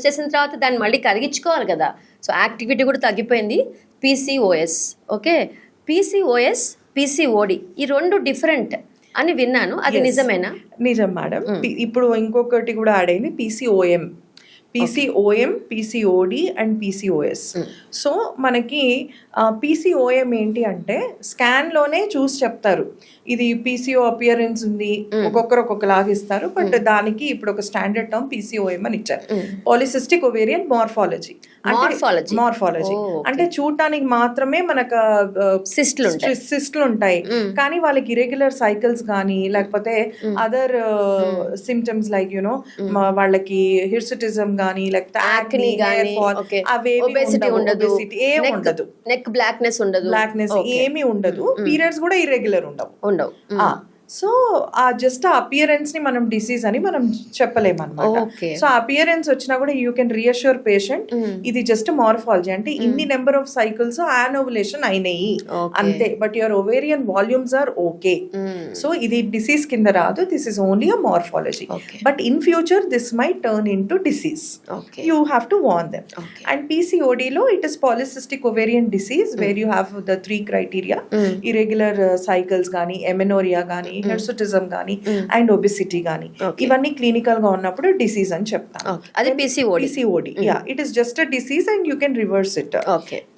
చేసిన తర్వాత దాన్ని మళ్ళీ కరిగించుకోవాలి కదా. సో యాక్టివిటీ కూడా తగ్గిపోయింది. PCOS, ఓకే, PCOS, PCOD ఈ రెండు డిఫరెంట్ అని విన్నాను, అది నిజమేనా? నిజం మేడం. ఇప్పుడు ఇంకొకటి కూడా యాడ్ అయింది, PCOM, PCOD and PCOS. So మనకి PCOM ఏంటి అంటే స్కాన్లోనే చూసి చెప్తారు ఇది PCO అపియరెన్స్ ఉంది, ఒక్కొక్కరు ఒక్కొక్కలాగా ఇస్తారు. బట్ దానికి ఇప్పుడు ఒక స్టాండర్డ్ టర్మ్ PCOM అని ఇచ్చారు, పాలిసిస్టిక్ ఓవేరియన్ మార్ఫాలజీ. అంటే చూడటానికి మాత్రమే మనకు సిస్ట్లు ఉంటాయి, కానీ వాళ్ళకి ఇరెగ్యులర్ సైకిల్స్ కానీ లేకపోతే అదర్ సిమ్టమ్స్ లైక్ యూనో వాళ్ళకి హిర్సుటిజం కానీ లేకపోతే యాక్ని గానీ ఒబేసిటీ ఉండదు, నెక్ బ్లాక్నెస్ ఏమీ ఉండదు, పీరియడ్స్ కూడా ఇర్రెగ్యులర్ ఉండవు. సో ఆ జస్ట్ ఆ అపియరెన్స్ ని మనం డిసీజ్ అని మనం చెప్పలేము అనమాట. సో ఆ అపియరెన్స్ వచ్చినా కూడా యూ కెన్ రియాష్యూర్ పేషెంట్ ఇది జస్ట్ మార్ఫాలజీ, అంటే ఇన్ని నెంబర్ ఆఫ్ సైకిల్స్ యానోవులేషన్ అయినాయి అంతే, but your ovarian volumes are okay. So ఇది డిసీజ్ కింద రాదు, this is only a morphology. But in future this might turn into disease, you have to warn them. And PCOD లో it is polycystic ovarian disease where you have the 3 criteria, irregular cycles కానీ, amenorrhoea కానీ, hirsutism గానీ and obesity గానీ, ఇవన్నీ clinical గా ఉన్నప్పుడు disease అని చెప్తాను. అది PCOD. Yeah, it is just a disease and you can reverse it.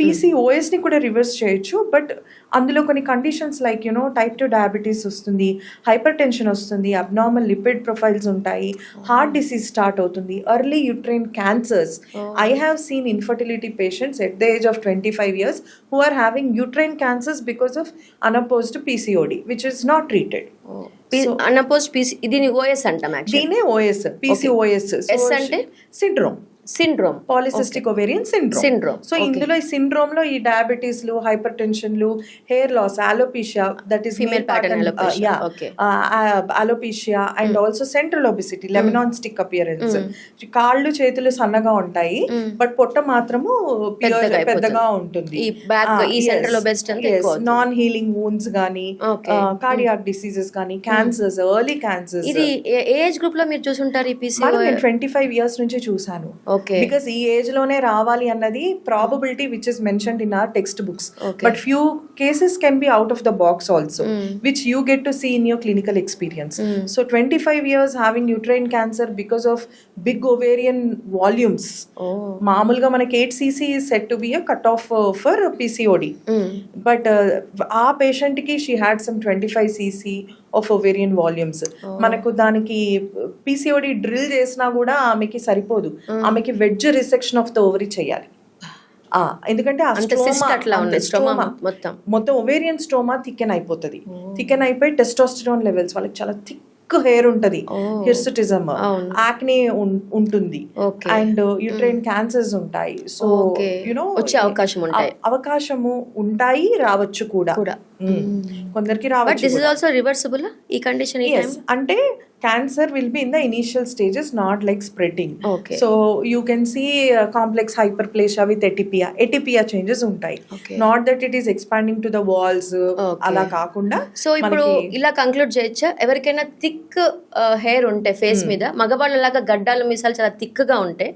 PCOS ని కూడా రివర్స్ చేయొచ్చు, బట్ అందులో కొన్ని conditions like you know type 2 diabetes వస్తుంది, హైపర్ టెన్షన్ వస్తుంది, అబ్నార్మల్ లిపిడ్ ప్రొఫైల్స్ ఉంటాయి, హార్ట్ డిసీజ్ స్టార్ట్ అవుతుంది, early uterine cancers. I have seen infertility patients at the age of 25 years who are having uterine cancers because of unopposed PCOD, which is not treated. unopposed PC, దీని OS అంటాం. దీనే OS, PCOS. S అంటే syndrome, polycystic ovarian syndrome. So ఇందులో ఈ syndrome లో ఈ diabetes లు, hypertension లు, hair loss, alopecia, that is female pattern alopecia and also central obesity, lemon on stick appearance. కాళ్ళు చేతులు సన్నగా ఉంటాయి బట్ పొట్ట మాత్రము పెద్దగా ఉంటుంది. నాన్ హీలింగ్ వూండ్స్ గానీ, కార్డియాక్ డిసీజెస్ గానీ, క్యాన్సర్స్, ఎర్లీ క్యాన్సర్స్. ఇది ఏజ్ గ్రూప్ లో మీరు చూసుంటారు ఈ PCOS? నేను 25 years నుంచి చూసాను. Okay. బికాస్ ఈ ఏజ్ లోనే రావాలి అన్నది probability which is mentioned in our textbooks. Okay. But few cases can be out of the box also which you get to see in your clinical experience. So 25 years having uterine cancer because of big ovarian volumes. మామూలుగా మనకి 8 cc is said to be a cut off for PCOD. But ఆ patient కి she had some 25 cc of ovarian volumes. మనకు దానికి PCOD drill చేసినా కూడా ఆమెకి సరిపోదు. ఆమెకి wedge resection of the ovary చేయాలి. ఎందుకంటే ఆ స్ట్రోమా మొత్తం ఓవేరియన్ స్ట్రోమా థికెన్ అయిపోతుంది. థికెన్ అయిపోయి టెస్టోస్టెరాన్ లెవెల్స్ వాళ్ళకి చాలా థిక్ హెయిర్ ఉంటది, హిర్సుటిజం, యాక్నే ఉంటుంది, అండ్ యూట్రైన్ క్యాన్సర్స్ ఉంటాయి. సో యునో వచ్చే అవకాశము ఉంటాయి, రావచ్చు కూడా. కొందరికి రావచ్చు. దిస్ ఇస్ ఆల్సో రివర్సిబుల్ ఈ కండిషన్. అంటే cancer will be in the initial stages, not like spreading. Okay. So you can see complex hyperplasia with atypia. Atypia changes untai. Okay. Not that it is expanding to the walls. Ala kaakunda. So ఇప్పుడు ఇలా conclude చేయొచ్చా, ఎవరికైనా thick hair ఉంటే face మీద, మగవాళ్ళలాగా గడ్డాలు మీసాలు చాలా thick గా ఉంటే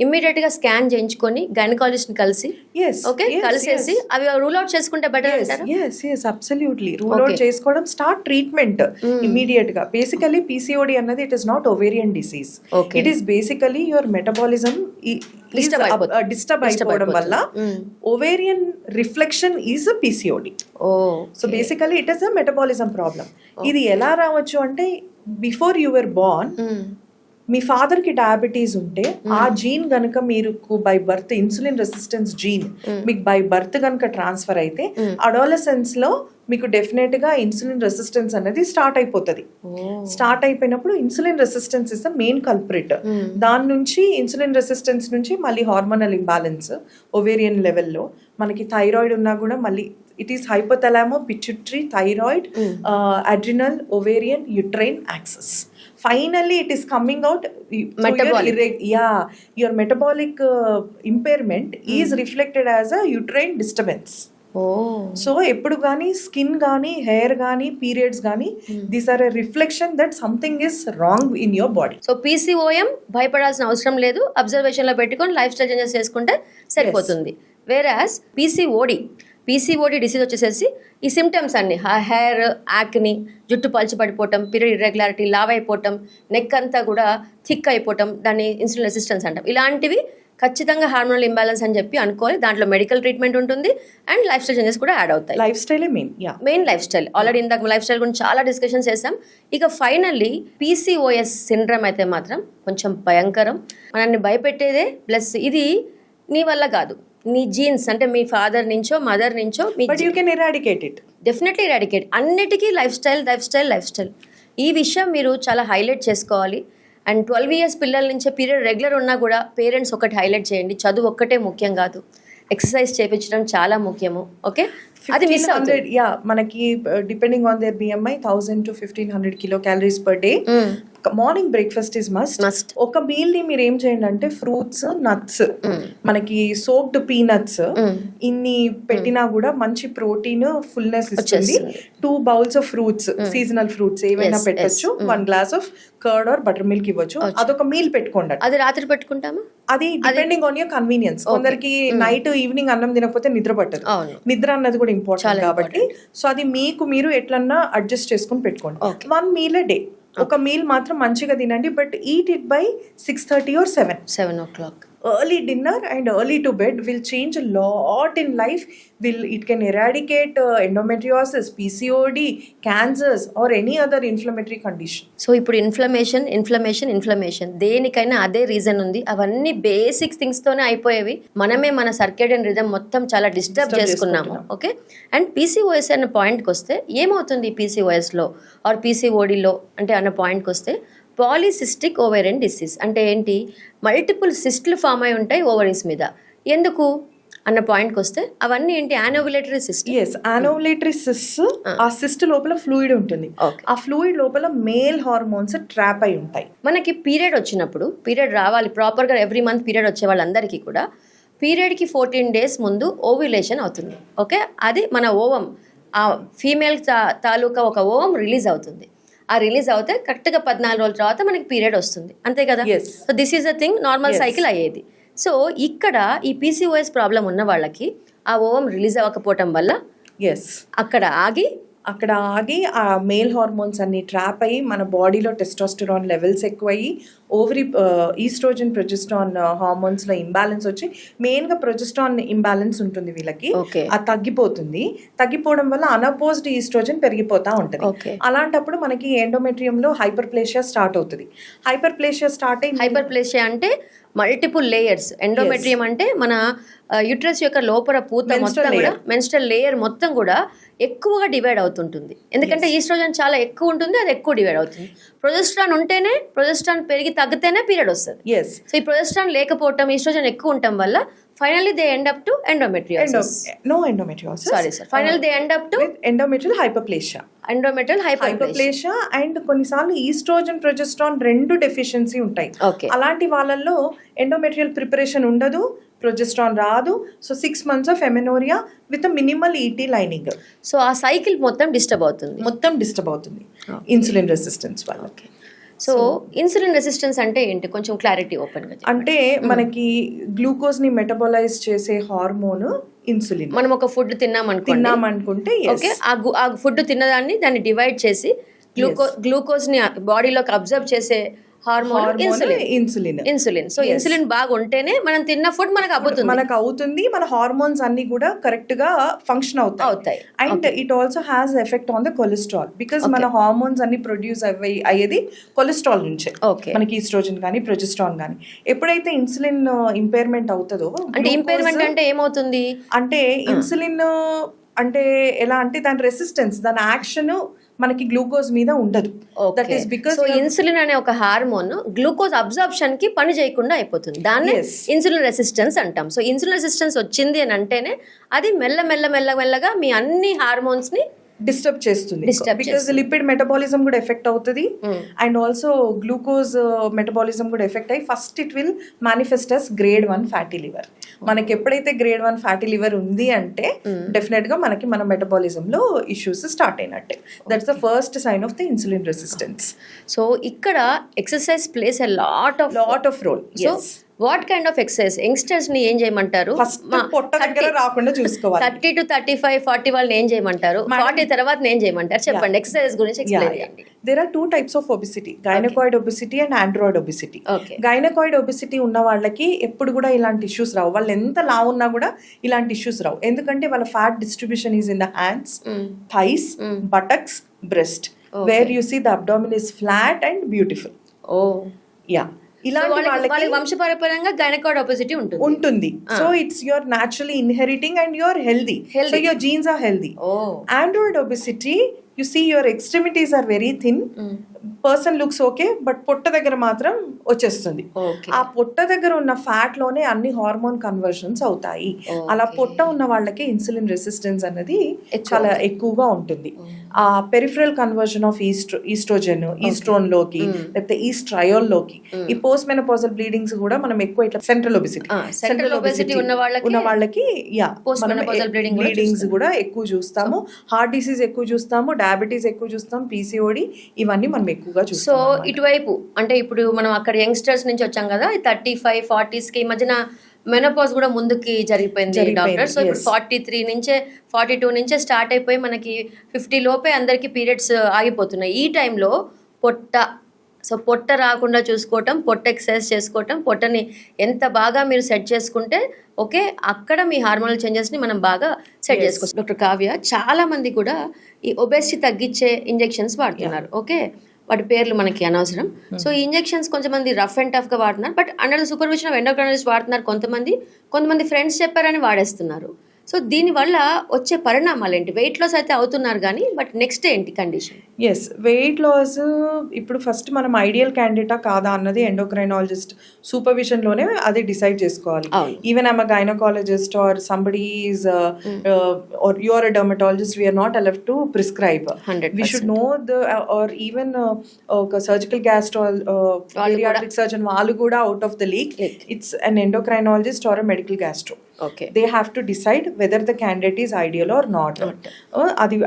ఇమ్మీడియట్ గా స్కాన్ చేయించుకొని గైనకాలజిస్ట్ ని కలిసి కలిసేసి అవి రూల్ అవుట్ చేసుకుంటే బెటర్ అంటారా? yes absolutely రూల్ అవుట్ చేసుకోవడం, స్టార్ట్ ట్రీట్మెంట్ ఇమ్మీడియట్ గా. బేసికలీ PCOD అన్నది it is not ovarian disease. It is basically your metabolism disturb అయిపోవడం వల్ల ovarian reflection is PCOD. So basically it is a metabolism problem. ఇది ఎలా రావచ్చు అంటే, before you were born మీ father కి డయాబెటీస్ ఉంటే ఆ జీన్ గనుక మీరు by birth insulin resistance gene మీకు బై బర్త్ గనుక ట్రాన్స్ఫర్ అయితే అడాలసెన్స్ లో మీకు డెఫినెట్ గా ఇన్సులిన్ రెసిస్టెన్స్ అనేది స్టార్ట్ అయిపోతుంది. స్టార్ట్ అయిపోయినప్పుడు insulin resistance is the main culprit. దాని నుంచి ఇన్సులిన్ రెసిస్టెన్స్ నుంచి మళ్ళీ హార్మోనల్ ఇంబ్యాలెన్స్ ఓవేరియన్ లెవెల్లో, మనకి థైరాయిడ్ ఉన్నా కూడా మళ్ళీ it is hypothalamo pituitary thyroid adrenal ovarian uterine axis. Finally it is coming out metabolic. Your metabolic impairment is reflected as a uterine disturbance. So ఎప్పుడు కానీ skin కానీ హెయిర్ కానీ periods కానీ these are a reflection that something is wrong in your body. So PCOM భయపడాల్సిన అవసరం లేదు, observation లో పెట్టుకొని లైఫ్ స్టైల్ చేంజెస్ చేసుకుంటే సరిపోతుంది. వేరాస్ PCOD డిసీజ్ వచ్చేసేసి ఈ సిమ్టమ్స్ అన్ని హెయిర్ యాక్ని, జుట్టు పల్చి పడిపోవటం, పీరియడ్ ఇర్రెగ్యులారిటీ, లావ్ అయిపోవటం, నెక్ అంతా కూడా థిక్ అయిపోవటం, దాన్ని ఇన్సులిన్ రెసిస్టెన్స్ అంటాం. ఇలాంటివి ఖచ్చితంగా హార్మోనల్ ఇంబ్యాలెన్స్ అని చెప్పి అనుకోవాలి. దాంట్లో మెడికల్ ట్రీట్మెంట్ ఉంటుంది అండ్ లైఫ్ స్టైల్ చేంజెస్ కూడా యాడ్ అవుతాయి. లైఫ్ స్టైలే మెయిన్ లైఫ్ స్టైల్. ఆల్రెడీ ఇందాక లైఫ్ స్టైల్ గురించి చాలా డిస్కషన్ చేసాం. ఇక ఫైనల్లీ PCOS సిండ్రమ్ అయితే మాత్రం కొంచెం భయంకరం, మనల్ని భయపెట్టేదే. ప్లస్ ఇది నీ వల్ల కాదు, నీ జీన్స్ అంటే మీ ఫాదర్ నుంచో మదర్ నుంచో, but you can eradicate it. Definitely eradicate. అన్నిటికీ లైఫ్ స్టైల్ ఈ విషయం మీరు చాలా హైలైట్ చేసుకోవాలి. అండ్ 12 years పిల్లల నుంచే పీరియడ్ రెగ్యులర్ ఉన్నా కూడా పేరెంట్స్ ఒకటి హైలైట్ చేయండి, చదువు ఒక్కటే ముఖ్యం కాదు, ఎక్సర్సైజ్ చేయించడం చాలా ముఖ్యము. ఓకే, అది మిస్ అవుతుంది. మనకి depending on their BMI 1000 to 1500 kilocalories per day. Morning breakfast is must. ఒక మీల్ ని మీరు ఏం చేయండి అంటే ఫ్రూట్స్, నట్స్, మనకి సోక్డ్ పీనట్స్ ఇన్ని పెట్టినా కూడా మంచి ప్రోటీన్ ఫుల్నెస్ ఇస్తుంది. 2 bowls of fruits, seasonal fruits ఏవైనా పెట్టచ్చు. 1 glass of curd are butter milk ఇవ్వచ్చు. అదొక మీల్ పెట్టుకోండి. అది రాత్రి పెట్టుకుంటామా? అది డిపెండింగ్ ఆన్ యువర్ కన్వీనియన్స్. కొందరికి నైట్ ఈవినింగ్ అన్నం తినకపోతే నిద్ర పట్టదు. నిద్ర అన్నది కూడా ఇంపార్టెంట్ కాబట్టి సో అది మీకు మీరు ఎట్లన్నా అడ్జస్ట్ చేసుకుని పెట్టుకోండి. 1 meal a day. ఒక మీల్ మాత్రం మంచిగా తినండి, but eat it by 6:30 or 7 o'clock. Early dinner and early to bed will change a lot in life. It can eradicate endometriosis, PCOD, cancers or any other inflammatory condition. So ఇప్పుడు inflammation దేనికైనా అదే reason ఉంది. అవన్నీ basic things తోనే అయిపోయేవి. మనమే మన circadian rhythm మొత్తం చాలా డిస్టర్బ్ చేసుకున్నాము. ఓకే, అండ్ PCOS అన్న పాయింట్కి వస్తే ఏమవుతుంది PCOSలో ఆర్ PCODలో అంటే అన్న పాయింట్కి వస్తే, పాలిసిస్టిక్ ఓవేరియన్ డిసీజ్ అంటే ఏంటి? మల్టిపుల్ సిస్ట్లు ఫామ్ అయి ఉంటాయి ఓవరీస్ మీద. ఎందుకు అన్న పాయింట్కి వస్తే అవన్నీ ఏంటి? యానోవులేటరీ సిస్ట్. యానోవులేటరీ సిస్ట్. ఆ సిస్ట్ లోపల ఫ్లూయిడ్ ఉంటుంది. ఆ ఫ్లూయిడ్ లోపల మేల్ హార్మోన్స్ ట్రాప్ అయి ఉంటాయి. మనకి పీరియడ్ వచ్చినప్పుడు, పీరియడ్ రావాలి ప్రాపర్గా ఎవ్రీ మంత్ పీరియడ్ వచ్చే వాళ్ళందరికీ కూడా పీరియడ్కి 14 days ముందు ఓవ్యులేషన్ అవుతుంది. ఓకే, అది మన ఓవం, ఆ ఫీమేల్ తాలూకా ఒక ఓవం రిలీజ్ అవుతుంది. ఆ రిలీజ్ అవుతే కరెక్ట్గా 14 రోజుల తర్వాత మనకి పీరియడ్ వస్తుంది, అంతే కదా. Yes. So this is a thing, normal cycle అయ్యేది. సో ఇక్కడ ఈ పీసీఓఎస్ ప్రాబ్లం ఉన్న వాళ్ళకి ఆ ఓవం రిలీజ్ అవ్వకపోవటం వల్ల ఎస్, అక్కడ ఆగి ఆ మేల్ హార్మోన్స్ అన్ని ట్రాప్ అయ్యి మన బాడీలో టెస్టోస్టెరాన్ లెవెల్స్ ఎక్కువయ్యి ఓవరీ ఈస్ట్రోజన్ ప్రొజెస్ట్రాన్ హార్మోన్స్లో ఇంబ్యాలెన్స్ వచ్చి మెయిన్గా ప్రొజెస్ట్రాన్ ఇంబ్యాలెన్స్ ఉంటుంది వీళ్ళకి. Okay. అది తగ్గిపోవడం వల్ల అనపోజ్డ్ ఈస్ట్రోజన్ పెరిగిపోతూ ఉంటుంది. Okay. అలాంటప్పుడు మనకి ఎండోమెట్రియంలో హైపర్ప్లేషియా స్టార్ట్ అవుతుంది. హైపర్ప్లేషియా స్టార్ట్ అయ్యి హైపర్ప్లేషియా అంటే మల్టిపుల్ లేయర్స్. ఎండోమెట్రియం అంటే మన యుట్రస్ యొక్క లోపల పూత మొత్తం కూడా, మెన్స్ట్రల్ లేయర్ మొత్తం కూడా ఎక్కువగా డివైడ్ అవుతుంటుంది. ఎందుకంటే ఈస్ట్రోజన్ చాలా ఎక్కువ ఉంటుంది, అది ఎక్కువ డివైడ్ అవుతుంది. ప్రొజెస్ట్రాన్ ఉంటేనే, ప్రొజెస్ట్రాన్ పెరిగి తగ్గితేనే పీరియడ్ వస్తుంది. ఎస్, సో ఈ ప్రొజెస్ట్రాన్ లేకపోవటం, ఈస్ట్రోజన్ ఎక్కువ ఉండటం వల్ల finally they end up to endometriosis. Finally they end up to endometrial hyperplasia. Endometrial hyperplasia and కొన్నిసార్లు ఈస్ట్రోజన్ ప్రొజెస్ట్రాన్ రెండు డెఫిషియన్సీ ఉంటాయి. Okay. అలాంటి వాళ్ళల్లో ఎండోమెట్రియల్ ప్రిపరేషన్ ఉండదు, ప్రొజెస్ట్రాన్ రాదు. So 6 months of amenorrhoea with minimal ET lining. So ఆ cycle మొత్తం disturb అవుతుంది ఇన్సులిన్ రెసిస్టెన్స్ వల్ల. సో ఇన్సులిన్ రెసిస్టెన్స్ అంటే ఏంటి, కొంచెం క్లారిటీ ఓపెన్ గా. అంటే మనకి గ్లూకోజ్ ని మెటబలైజ్ చేసే హార్మోన్ ఇన్సులిన్. మనం ఒక ఫుడ్ తిన్నామనుకుంటే ఓకే, ఆ ఫుడ్ తిన్నదాన్ని దాన్ని డివైడ్ చేసి గ్లూకోజ్ ని బాడీలోకి అబ్జర్వ్ చేసే హార్మోన్ ఇన్సులిన్. సో ఇన్సులిన్ బాగా ఉంటేనే మనం తిన్న ఫుడ్ మనకు అవుతుంది, మన హార్మోన్స్ అన్ని కూడా కరెక్ట్ గా ఫంక్షన్ అవుతాయి. And it also has effect on the cholesterol, because మన హార్మోన్స్ అన్ని ప్రొడ్యూస్ అయ్యేది కొలెస్ట్రాల్ నుంచే. మనకి ఈస్ట్రోజన్ కానీ ప్రొజెస్ట్రాన్ కానీ. ఎప్పుడైతే ఇన్సులిన్ ఇంపైర్మెంట్ అవుతుందో, అంటే ఇంపైర్మెంట్ అంటే ఏమవుతుంది అంటే ఇన్సులిన్ అంటే ఎలా అంటే దాని రెసిస్టెన్స్, దాని యాక్షన్ మనకి గ్లూకోజ్ మీద ఉండదు. దట్ ఈస్ బికాస్ ఇన్సులిన్ అనే ఒక హార్మోన్ గ్లూకోజ్ అబ్జార్ప్షన్ కి పని చేయకుండా అయిపోతుంది. దాన్ని ఇన్సులిన్ రెసిస్టెన్స్ అంటాం. సో ఇన్సులిన్ రెసిస్టెన్స్ వచ్చింది అని అంటేనే అది మెల్లగా మీ అన్ని హార్మోన్స్ ని డిస్టర్బ్ చేస్తుంది. బికాస్ లిపిడ్ మెటబాలిజం కూడా ఎఫెక్ట్ అవుతుంది అండ్ ఆల్సో గ్లూకోజ్ మెటబాలిజం కూడా ఎఫెక్ట్ అయ్యి first it will manifest as grade 1 fatty liver. మనకి ఎప్పుడైతే grade 1 ఫ్యాటీ లివర్ ఉంది అంటే డెఫినెట్ గా మనకి మన మెటబాలిజం లో ఇష్యూస్ స్టార్ట్ అయినట్టే. That's the first sign of the insulin resistance. So ఇక్కడ exercise plays a lot of role. What kind of exercise youngsters ని ఏం చేయమంటారు? పొట్ట దగ్గర రాకుండా చూసుకోవాలి. 30 to 35, 40 వాళ్ళని ఏం చేయమంటారు? 40 తర్వాత ఏం చేయమంటారు? చెప్పండి, ఎక్సర్సైజ్ గురించి ఎక్స్ప్లెయిన్ చేయండి. There are 2 types of obesity, gynecoid obesity and android obesity. Gynecoid obesity ఉన్న వాళ్ళకి ఎప్పుడు కూడా ఇలాంటి ఇష్యూస్ రావు. వాళ్ళు ఎంత లావు ఉన్నా కూడా ఇలాంటి ఇష్యూస్ రావు. ఎందుకంటే వాళ్ళ fat distribution is in the hands, thighs, buttocks, breast, where you see the abdomen is flat and beautiful. ఇలాంటి వాళ్ళకి వంశపారంపర్యంగా గైనకాయిడ్ ఒబెసిటీ ఉంటుంది. So it's your naturally inheriting and your healthy. So your genes are healthy. Android obesity, you see your extremities are very thin, person looks okay, but పొట్ట దగ్గర మాత్రం వచ్చేస్తుంది. ఆ పొట్ట దగ్గర ఉన్న ఫ్యాట్ లోనే అన్ని హార్మోన్ కన్వర్షన్స్ అవుతాయి. అలా పొట్ట ఉన్న వాళ్ళకి ఇన్సులిన్ రెసిస్టెన్స్ అనేది చాలా ఎక్కువగా ఉంటుంది. ఆ peripheral conversion of oestrogen oestrone లోకి లేకపోతే ఈస్ట్రయోల్ లోకి, ఈ పోస్ట్ మెనోపాజల్ బ్లీడింగ్స్ కూడా మనం ఎక్కువ ఇట్లా సెంట్రల్ ఒబెసిటీ ఉన్న వాళ్ళకి బ్లీడింగ్స్ కూడా ఎక్కువ చూస్తాము. హార్ట్ డిసీజ్ ఎక్కువ చూస్తాము, డయాబెటీస్ ఎక్కువ చూస్తాం, పీసీఓడి, ఇవన్నీ మనం ఎక్కువగా చూస్తాం. సో ఇటువైపు అంటే ఇప్పుడు మనం అక్కడ యంగ్స్టర్స్ నుంచి వచ్చాం కదా, 35, 40s కి మధ్యన మెనోపాజ్ కూడా ముందుకి జరిగిపోయింది డాక్టర్. సో ఇప్పుడు 43 నుంచే 42 నుంచే స్టార్ట్ అయిపోయి మనకి 50 లోపే అందరికి పీరియడ్స్ ఆగిపోతున్నాయి. ఈ టైంలో పొట్ట రాకుండా చూసుకోవటం, పొట్ట ఎక్సర్సైజ్ చేసుకోవటం, పొట్టని ఎంత బాగా మీరు సెట్ చేసుకుంటే ఓకే, అక్కడ మీ హార్మోనల్ చేంజెస్ని మనం బాగా సెట్ చేసుకోవచ్చు. డాక్టర్ కావ్య, చాలా మంది కూడా ఈ ఒబెసిటీ తగ్గించే ఇంజెక్షన్స్ వాడుతున్నారు. ఓకే, వాటి పేర్లు మనకి అనవసరం. సో ఈ ఇంజెక్షన్స్ కొంతమంది రఫ్ అండ్ టఫ్గా వాడుతున్నారు, but under the supervision of endocrinologist వాడుతున్నారు. కొంతమంది ఫ్రెండ్స్ చెప్పారని వాడేస్తున్నారు. సో దీనివల్ల వచ్చే పరిణామాలు ఏంటి? వెయిట్ లాస్ అయితే అవుతున్నారు కానీ, బట్ నెక్స్ట్ ఏంటి కండిషన్? ఎస్, వెయిట్ లాస్ ఇప్పుడు ఫస్ట్ మనం ఐడియల్ క్యాండిడేటా కాదా అన్నది ఎండోక్రైనాలజిస్ట్ సూపర్విజన్లోనే అది డిసైడ్ చేసుకోవాలి. Even I'm a gynaecologist or somebody is or you are a dermatologist, we're not allowed to prescribe. We should know the or even ఒక surgical gastrologic surgeon వాళ్ళు కూడా out of the league. It's an endocrinologist or a medical gastro. They have to decide whether the candidate is ideal or not,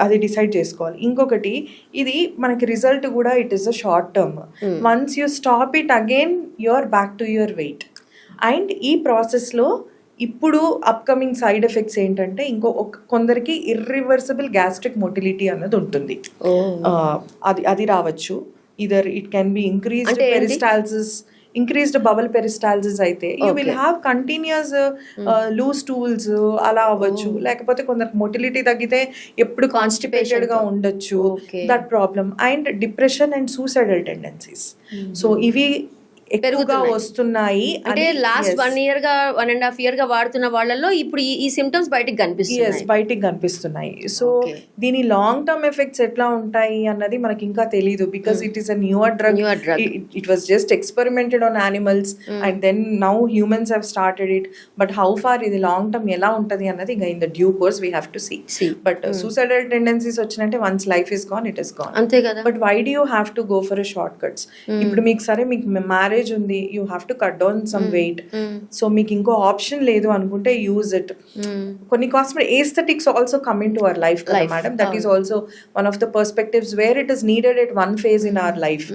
అది decide చేసుకోవాలి. ఇంకొకటి, ఇది మనకి result కూడా it is a short term. Once you stop it again you are back to your weight. And ఈ ప్రాసెస్లో ఇప్పుడు upcoming side effects ఏంటంటే, కొందరికి ఇర్రివర్సిబుల్ గ్యాస్ట్రిక్ మొటిలిటీ అన్నది ఉంటుంది. అది రావచ్చు. Either it can be increased peristalsis, increased bowel peristalsis అయితే you will have continuous loose stools అలా అవ్వచ్చు. లేకపోతే కొందరికి మొటిలిటీ తగ్గితే ఎప్పుడు కాన్స్టిపేటెడ్ గా ఉండొచ్చు, that problem. And depression and suicidal tendencies. So ఇవి ఎక్కువగా వస్తున్నాయి. అంటే లాస్ట్ 1 year గా 1.5 year గా వాడుతున్న వాళ్ళలో ఇప్పుడు ఈ సిమ్టమ్స్ బయటికి కనిపిస్తున్నాయి. సో దీని లాంగ్ టర్మ్ ఎఫెక్ట్స్ ఎట్లా ఉంటాయి అన్నది మనకి ఇంకా తెలియదు, because it is a newer drug. It was just experimented on animals and then now humans have started it. But how far ఇది లాంగ్ టర్మ్ ఎలా ఉంటది అన్నది ఇంకా in the due course we have to see. But suicidal tendencies వచ్చినట్టే once life is gone, it is gone, అంతే కదా. But why do you have to go for a short cuts? ఇప్పుడు మీకు marriage ఉంది, you have to cut down some weight. So మీకు ఇంకో option లేదు అనుకుంటే యూజ్ ఇట్. కొన్ని cosmetic aesthetics also come into our life కదా madam. That is also one of the perspectives where it is needed at one phase in our life.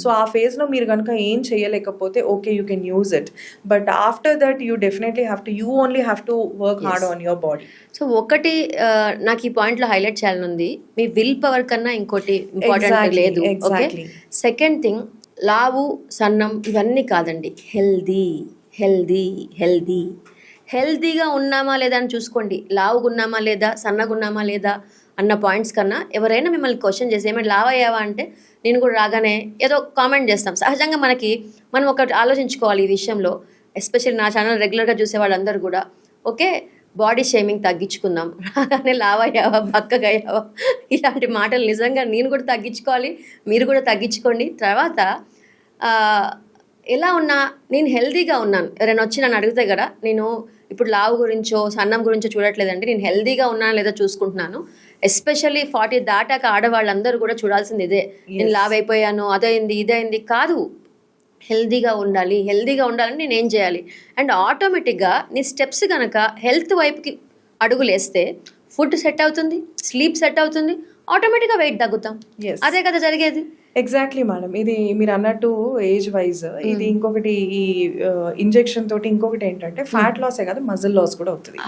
So ఆ phase లో మీరు కనుక ఏం చేయలేకపోతే okay, you can use it. But after that you definitely have to, you only have to work hard on your body. So ఒకటి నాకు ఈ point లో హైలైట్ చేయాలనుంది, మీ విల్ పవర్ కన్నా ఇంకోటి ఇంపార్టెంట్ లేదు. సెకండ్ థింగ్, లావు సన్నం ఇవన్నీ కాదండి, హెల్దీగా ఉన్నామా లేదా అని చూసుకోండి. లావుగా ఉన్నామా లేదా, సన్నగా ఉన్నామా లేదా అన్న పాయింట్స్ కన్నా ఎవరైనా మిమ్మల్ని క్వశ్చన్ చేసి ఏమైనా లావ్ అయ్యావా అంటే నేను కూడా రాగానే ఏదో కామెంట్ చేస్తాం. సహజంగా మనం ఒకటి ఆలోచించుకోవాలి ఈ విషయంలో. ఎస్పెషల్లీ నా ఛానల్ రెగ్యులర్గా చూసే వాళ్ళందరూ కూడా ఓకే, బాడీ షేమింగ్ తగ్గించుకుందాం, రాగానే లావయ్యావా, బక్కగయ్యావా ఇలాంటి మాటలు నిజంగా నేను కూడా తగ్గించుకోవాలి, మీరు కూడా తగ్గించుకోండి. తర్వాత ఎలా ఉన్నా నేను హెల్దీగా ఉన్నాను, ఎవరైనా వచ్చి నన్ను అడిగితే కదా నేను ఇప్పుడు లావు గురించో సన్నం గురించో చూడట్లేదండి, నేను హెల్దీగా ఉన్నాను లేదా చూసుకుంటున్నాను. ఎస్పెషల్లీ 40 దాటాక ఆడవాళ్ళందరూ కూడా చూడాల్సింది ఇదే, నేను లావ్ అయిపోయాను, అదైంది ఇదైంది కాదు. హెల్దీగా ఉండాలని నేను ఏం చేయాలి? అండ్ ఆటోమేటిక్గా నీ స్టెప్స్ కనుక హెల్త్ వైపుకి అడుగులేస్తే ఫుడ్ సెట్ అవుతుంది, స్లీప్ సెట్ అవుతుంది, ఆటోమేటిక్గా వెయిట్ తగ్గుతాం. అదే కదా జరిగేది. Exactly madam. ఇది మీరు అన్నట్టు ఏజ్ వైజ్ ఇది ఇంకొకటి, ఈ ఇంజెక్షన్ తోటి ఇంకొకటి ఏంటంటే ఫ్యాట్ లాసే కాదు, మజిల్ లాస్ కూడా అవుతుంది.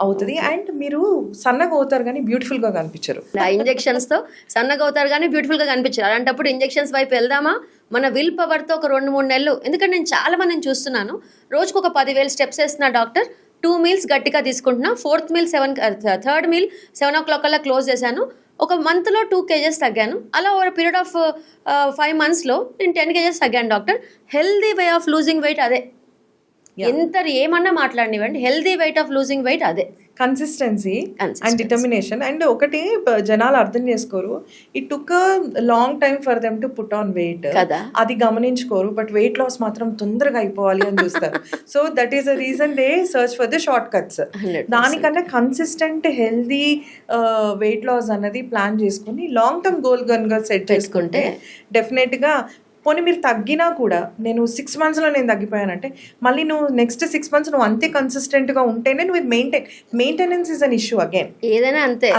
అవుతుంది. అండ్ మీరు సన్నగా అవుతారు కానీ బ్యూటిఫుల్ గా కనిపించరు. ఇంజెక్షన్స్ తో సన్నగా అవుతారు కానీ బ్యూటిఫుల్ గా కనిపించరు. అలాంటప్పుడు ఇంజెక్షన్స్ వైపు వెళ్దామా? మన విల్ పవర్తో ఒక 2-3 నెలలు. ఎందుకంటే నేను చాలా మందిని చూస్తున్నాను, రోజుకు ఒక 10,000 స్టెప్స్ వేస్తున్నా డాక్టర్, 2 meals గట్టిగా తీసుకుంటున్నా, 4th meal 3rd meal 7 o'clock అలా క్లోజ్ చేశాను, ఒక మంత్లో 2 kgs తగ్గాను. అలా ఓవర్ పీరియడ్ ఆఫ్ 5 monthsలో నేను 10 kgs తగ్గాను doctor. Healthy way of losing weight అదే. ఎంత ఏమన్నా మాట్లాడినివ్వండి, healthy weight of losing weight అదే. Consistency and determination. అండ్ ఒకటి జనాలు అర్థం చేసుకోరు, it took long time for them to put on weight, అది గమనించుకోరు. బట్ వెయిట్ లాస్ మాత్రం తొందరగా అయిపోవాలి అని చూస్తారు. So that is the reason they search for the short cuts. దానికన్నా కన్సిస్టెంట్ హెల్దీ వెయిట్ లాస్ అన్నది ప్లాన్ చేసుకుని లాంగ్ టర్మ్ గోల్ గన్గా సెట్ చేసుకుంటే డెఫినెట్గా, పోనీ మీరు తగ్గినా కూడా నేను 6 monthsలో నేను తగ్గిపోయానంటే మళ్ళీ నువ్వు నెక్స్ట్ 6 months నువ్వు అంతే కన్సిస్టెంట్గా ఉంటేనే నువ్వు maintenance is an issue again. ఏదైనా అంతే.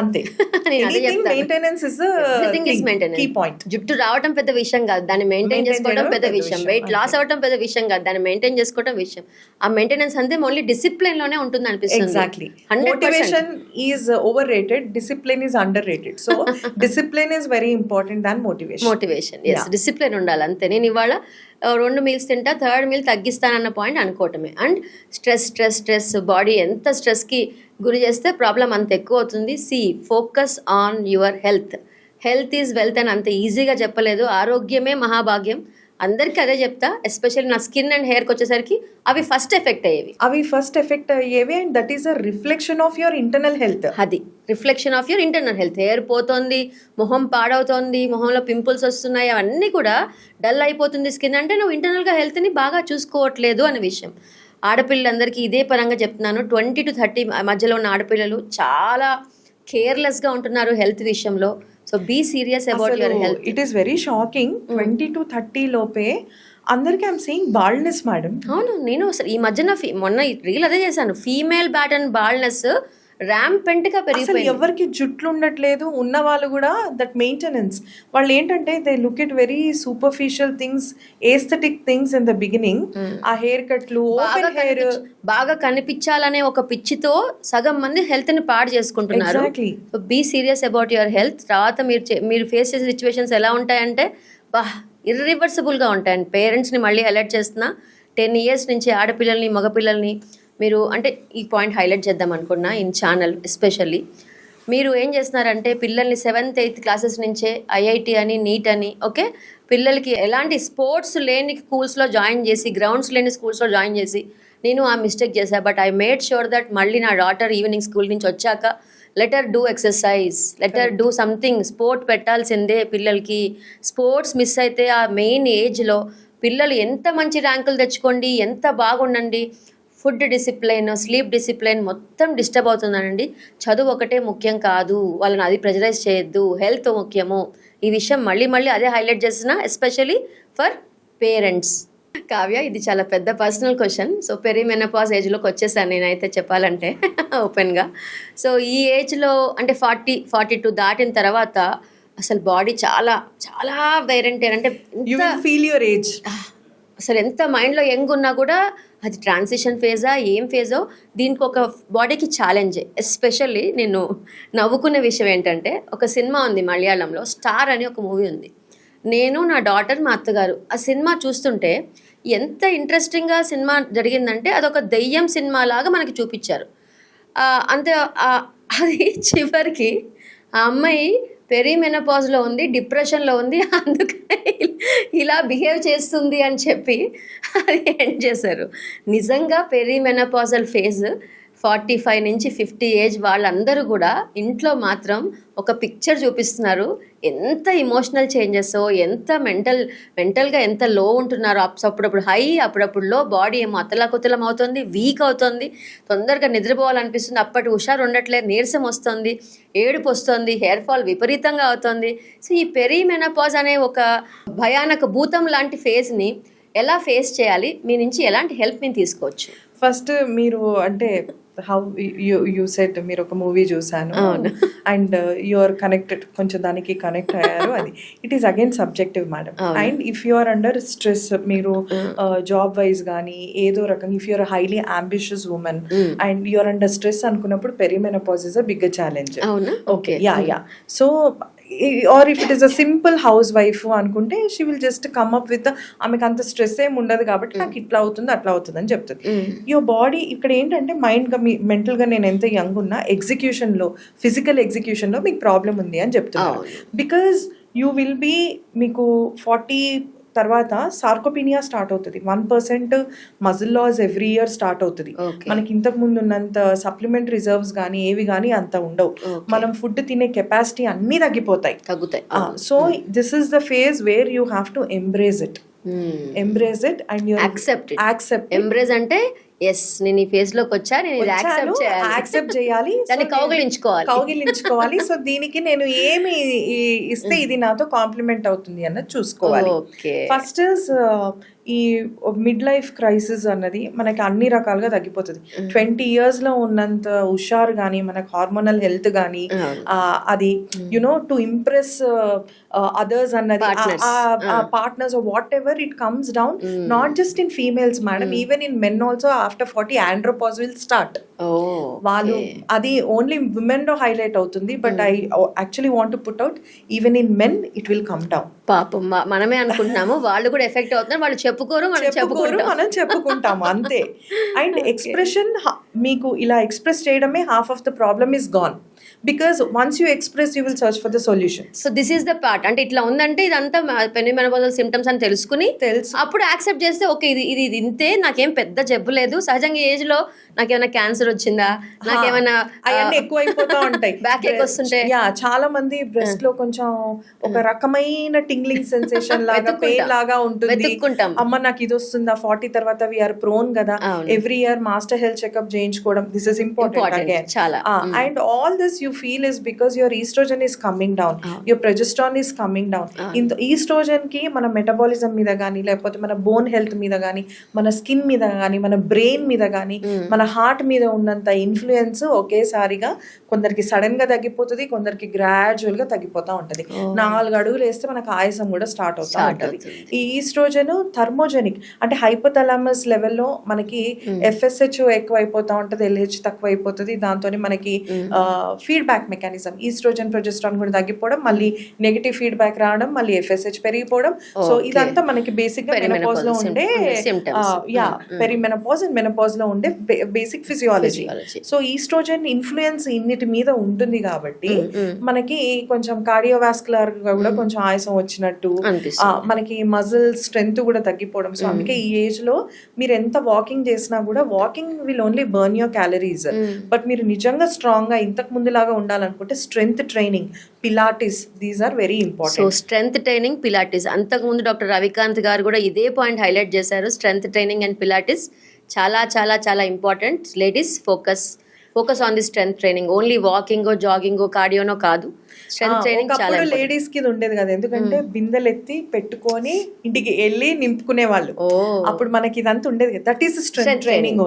Maintenance is key point. జుట్టు రావడం పెద్ద విషయం కాదు, దాన్ని మెయింటైన్ చేసుకోవడం పెద్ద విషయం. వెయిట్ లాస్ అవ్వడం పెద్ద విషయం కాదు, దాన్ని మెయింటైన్ చేసుకోవడం విషయం. ఆ మెయింటెనెన్స్ అంతే ఓన్లీ డిసిప్లిన్ లోనే ఉంటుంది అనిపిస్తుంది. Exactly. Motivation is overrated, discipline is underrated. So discipline is very important than motivation. Yes, discipline ఉండాలి అంతే. నేను ఇవాళ 2 meals తింటా, 3rd meal తగ్గిస్తానన్న పాయింట్ అనుకోవటమే. అండ్ స్ట్రెస్ బాడీ ఎంత స్ట్రెస్కి గురి చేస్తే ప్రాబ్లం అంత ఎక్కువ అవుతుంది. Focus on your health is wealth అని అంత ఈజీగా చెప్పలేదు. ఆరోగ్యమే మహాభాగ్యం, అందరికీ అదే చెప్తా. ఎస్పెషల్లీ నా స్కిన్ అండ్ హెయిర్కి వచ్చేసరికి అవి ఫస్ట్ ఎఫెక్ట్ అయ్యేవి. And that is a reflection of your internal health. అది reflection of your internal health. Hair పోతుంది, మొహం పాడవుతోంది, మొహంలో పింపుల్స్ వస్తున్నాయి, అవన్నీ కూడా డల్ అయిపోతుంది స్కిన్ అంటే నువ్వు ఇంటర్నల్గా హెల్త్ని బాగా చూసుకోవట్లేదు అనే విషయం. ఆడపిల్లలందరికీ ఇదే పరంగా చెప్తున్నాను. 20 to 30 మధ్యలో ఉన్న ఆడపిల్లలు చాలా కేర్లెస్గా ఉంటున్నారు హెల్త్ విషయంలో. So be serious about your health. It is very shocking. 20 to 30 లోపే అందరికీ ఐఎమ్ సేయింగ్ బాల్డ్నెస్ మేడం. అవును, నేను అసలు ఈ మధ్యన మొన్న రీల్ అదే చేశాను, ఫీమేల్ బ్యాట్ అండ్ బాల్డ్నెస్ ర్యాంపెంట్గా అసలు పెరిగిపోయింది. ఎవరికి జుట్లు ఉండట్లేదు, ఉన్న వాళ్ళు కూడా దట్ మెయింటెనెన్స్ వాళ్ళు ఏంటంటే they look at very superficial things, aesthetic things in the beginning. ఆ హెయిర్ కట్లు, ఓపెన్ హెయిర్, బాగా కనిపించాలనే ఒక పిచ్చితో సగం మంది హెల్త్ ని పాడు చేసుకుంటున్నారు. Exactly. Be serious about your health. తర్వాత మీరు ఫేస్ చేసే సిచ్యువేషన్స్ ఎలా ఉంటాయంటే ఇర్రివర్సిబుల్గా ఉంటాయండి. పేరెంట్స్ని మళ్ళీ అలర్ట్ చేస్తున్నా, 10 years నుంచి ఆడపిల్లల్ని మగపిల్లల్ని మీరు అంటే ఈ పాయింట్ హైలైట్ చేద్దాం అనుకున్నా ఇన్ ఛానల్ ఎస్పెషల్లీ. మీరు ఏం చేస్తున్నారంటే పిల్లల్ని 7th 8th క్లాసెస్ నుంచే ఐఐటి అని నీట్ అని ఓకే పిల్లలకి ఎలాంటి స్పోర్ట్స్ లేని స్కూల్స్లో జాయిన్ చేసి, గ్రౌండ్స్ లేని స్కూల్స్లో జాయిన్ చేసి, నేను ఆ మిస్టేక్ చేశాను. But I made sure that మళ్ళీ నా డాటర్ ఈవినింగ్ స్కూల్ నుంచి వచ్చాక letter do exercise, letter do something, sport పెట్టాల్సిందే పిల్లలకి. స్పోర్ట్స్ మిస్ అయితే ఆ మెయిన్ ఏజ్లో పిల్లలు ఎంత మంచి ర్యాంకులు తెచ్చుకోండి, ఎంత బాగుండండి, ఫుడ్ డిసిప్లైన్, స్లీప్ డిసిప్లైన్ మొత్తం డిస్టర్బ్ అవుతుందనండి. చదువు ఒకటే ముఖ్యం కాదు, వాళ్ళని అది ప్రెజరైజ్ చేయొద్దు, హెల్త్ ముఖ్యము. ఈ విషయం మళ్ళీ మళ్ళీ అదే హైలైట్ చేస్తున్నా, ఎస్పెషలీ ఫర్ పేరెంట్స్. కావ్య, ఇది చాలా పెద్ద పర్సనల్ క్వశ్చన్. సో పెరిమెనోపాజ్ ఏజ్లోకి వచ్చేసాను నేనైతే చెప్పాలంటే ఓపెన్గా. సో ఈ ఏజ్లో అంటే 40-42 దాటిన తర్వాత అసలు బాడీ చాలా చాలా వేరంటేర్, అంటే you will feel your age. అసలు ఎంత మైండ్లో యంగ్ ఉన్నా కూడా అది ట్రాన్సిషన్ ఫేజా ఏం ఫేజో, దీనికి ఒక బాడీకి ఛాలెంజే. ఎస్పెషల్లీ నేను నవ్వుకునే విషయం ఏంటంటే, ఒక సినిమా ఉంది మలయాళంలో, స్టార్ అని ఒక మూవీ ఉంది. నేను, నా డాటర్, మా అత్తగారు ఆ సినిమా చూస్తుంటే ఎంత ఇంట్రెస్టింగ్గా సినిమా జరిగిందంటే, అదొక దెయ్యం సినిమా లాగా మనకి చూపించారు. అంతే. అది చివరికి ఆ అమ్మాయి పెరిమెనోపాజ్లో ఉంది, డిప్రెషన్లో ఉంది, అందుకని ఇలా బిహేవ్ చేస్తుంది అని చెప్పి అది ఎండ్ చేశారు. నిజంగా పెరిమెనోపాజల్ ఫేజ్ 45 నుంచి 50 ఏజ్ వాళ్ళందరూ కూడా ఇంట్లో మాత్రం ఒక పిక్చర్ చూపిస్తున్నారు. ఎంత ఇమోషనల్ చేంజెస్, ఎంత మెంటల్గా ఎంత లో ఉంటున్నారో. అప్పుడప్పుడు హై, అప్పుడప్పుడు లో, బాడీ ఏమో అతలాకుతలం అవుతుంది, వీక్ అవుతుంది, తొందరగా నిద్రపోవాలనిపిస్తుంది, అప్పటి హుషారు ఉండట్లేదు, నీరసం వస్తుంది, ఏడుపు వస్తుంది, హెయిర్ ఫాల్ విపరీతంగా అవుతుంది. సో ఈ పెరిమెనోపాజ్ అనే ఒక భయానక భూతం లాంటి ఫేజ్ని ఎలా ఫేస్ చేయాలి, మీ నుంచి ఎలాంటి హెల్ప్ నేను తీసుకోవచ్చు? ఫస్ట్ మీరు అంటే హౌ యూ సెట్ మీరు ఒక మూవీ చూసాను అండ్ యు ఆర్ కనెక్టెడ్, కొంచెం దానికి కనెక్ట్ అయ్యారు. అది it is again subjective madam. And if you are under stress, మీరు జాబ్ వైజ్ కానీ ఏదో రకంగా, if you are highly ambitious women and you are under stress అనుకున్నప్పుడు perimenopause is a bigger challenge. Okay, yeah. So or if it is a simple housewife అనుకుంటే she will just come up with, ఆమెకు అంత stress ఏమి ఉండదు కాబట్టి నాకు ఇట్లా అవుతుంది అట్లా అవుతుంది అని చెప్తుంది. యువర్ బాడీ ఇక్కడ ఏంటంటే మైండ్గా మెంటల్గా నేను ఎంత యంగ్ ఉన్నా ఎగ్జిక్యూషన్లో, ఫిజికల్ ఎగ్జిక్యూషన్లో మీకు ప్రాబ్లం ఉంది అని చెప్తున్నాను. బికాజ్ యూ విల్ బీ, మీకు 40 తర్వాత సార్కోపీనియా స్టార్ట్ అవుతుంది. 1% muscle loss every year start అవుతుంది. మనకి ఇంతకు ముందు ఉన్నంత సప్లిమెంట్ రిజర్వ్స్ కానీ ఏవి కానీ అంత ఉండవు. మనం ఫుడ్ తినే కెపాసిటీ అన్నీ తగ్గుతాయి. So this is the phase where you have to embrace it and you accept. Embrace అంటే ఎస్, నేను ఈ ఫేజ్ లోకి వచ్చా, నేను యాక్సెప్ట్ చేయాలి, దాన్ని కౌగిలించుకోవాలి. సో దీనికి నేను ఏమి ఇస్తే ఇది నాతో కాంప్లిమెంట్ అవుతుంది అన్నది చూసుకోవాలి. ఫస్ట్ ఈ మిడ్ లైఫ్ క్రైసిస్ అన్నది మనకి అన్ని రకాలుగా తగ్గిపోతుంది. 20 years లో ఉన్నంత హుషారు కానీ, మనకు హార్మోనల్ హెల్త్ కానీ, అది యునో టు ఇంప్రెస్ అదర్స్ అన్నది, partners whatever it comes down, not just in females madam, even in men also after 40 andropause will start. వాళ్ళు అది ఓన్లీ విమెన్ లో హైలైట్ అవుతుంది, but I actually want to put out even in men it will come down. పాపం మనమే అనుకుంటున్నాము, వాళ్ళు కూడా effect అవుతున్నారు, వాళ్ళు చెప్పుకోరు, మనం చెప్పుకుంటాము అంతే. అండ్ ఎక్స్ప్రెషన్, మీకు ఇలా ఎక్స్ప్రెస్ చేయడమే half of the problem is gone. Because once you express you will search for the solution. So this is the part, అంటే ఇట్లా ఉందంటే ఇదంతా పెరిమెనోపాజల్ సిమ్టమ్స్ అని తెలుసుకుని అప్పుడు యాక్సెప్ట్ చేస్తే ఓకే ఇది ఇంతే, నాకేం పెద్ద జబ్బు లేదు, సహజంగా ఏజ్ లో నాకేమైనా క్యాన్సర్ వచ్చిందా, నాకేమైనా అవన్నీ ఎక్కువ అయిపోతా ఉంటాయి, బ్యాక్ ఎక్ వస్తుంటే. చాలా మంది బ్రెస్ట్ లో కొంచెం ఒక రకమైన టింగ్లింగ్ సెన్సేషన్ లాగా, పెయిన్ లాగా ఉంటుంది. అమ్మ నాకు ఇది వస్తుందా, 40 తర్వాత వీఆర్ ప్రోన్ కదా, every year master health checkup చేయించుకోవడం, this is important Important, again. చాలా. And all this you feel is because your estrogen is coming down, your progesterone is coming down. Estrogen కి మన మెటబాలిజం మీద కానీ, లేకపోతే మన bone health మీద కానీ, మన స్కిన్ మీద కానీ, మన బ్రెయిన్ మీద కానీ, మన హార్ట్ మీద ఉన్నంత ఇన్ఫ్లుయెన్స్ ఒకేసారిగా కొందరికి సడన్ గా తగ్గిపోతుంది, కొందరికి గ్రాడ్యువల్ గా తగ్గిపోతా ఉంటది. 4 అడుగులు వేస్తే మనకు ఆయాసం కూడా స్టార్ట్ అవుతా ఉంటది. ఈ ఈస్ట్రోజన్ థర్మోజెనిక్, అంటే హైపోథలామస్ లెవెల్లో మనకి FSH ఎక్కువ అయిపోతా ఉంటది, LH తక్కువ అయిపోతుంది. దాంతో మనకి ఫీడ్బ్యాక్ మెకానిజం, ఈస్ట్రోజన్ ప్రొజెస్ట్రాన్ కూడా తగ్గిపోవడం, మళ్ళీ నెగిటివ్ ఫీడ్బ్యాక్ రావడం, మళ్ళీ FSH పెరిగిపోవడం. సో ఇదంతా మనకి బేసిక్ గా మెనోపాజ్ లో ఉండే పెరిమెనోపాజ్ అండ్ మెనోపాజ్ లో ఉండే basic physiology. So estrogen influence ఇన్నిటి మీద ఉంటుంది కాబట్టి మనకి కొంచెం కార్డియోవాస్కులర్ గా కూడా కొంచెం ఆయాసం వచ్చినట్టు, మనకి మజిల్ స్ట్రెంగ్త్ కూడా తగ్గిపోవడం. సో అందుకే ఈ ఏజ్ లో మీరు ఎంత వాకింగ్ చేసినా కూడా, walking will only burn your calories, but మీరు నిజంగా స్ట్రాంగ్ గా ఇంతకు ముందులాగా ఉండాలనుకుంటే strength training, pilates, these are very so important. Strength training, pilates, అంతకుముందు డాక్టర్ రవికాంత్ గారు కూడా ఇదే పాయింట్ హైలైట్ చేశారు. స్ట్రెంగ్త్ ట్రైనింగ్ అండ్ పిలాటిస్ చాలా చాలా చాలా important. Ladies focus on the strength training. Only walking, jogging, కార్డియోనో కాదు, స్ట్రెంగ్త్ ట్రైనింగ్ చాలా ఒకప్పుడు లేడీస్ కి ఇది ఉండేది కదా, ఎందుకంటే బిందెలు ఎత్తి పెట్టుకొని ఇంటికి వెళ్ళి నింపుకునే వాళ్ళు. అప్పుడు మనకి ఇదంతా ఉండేది కదా. That is strength training.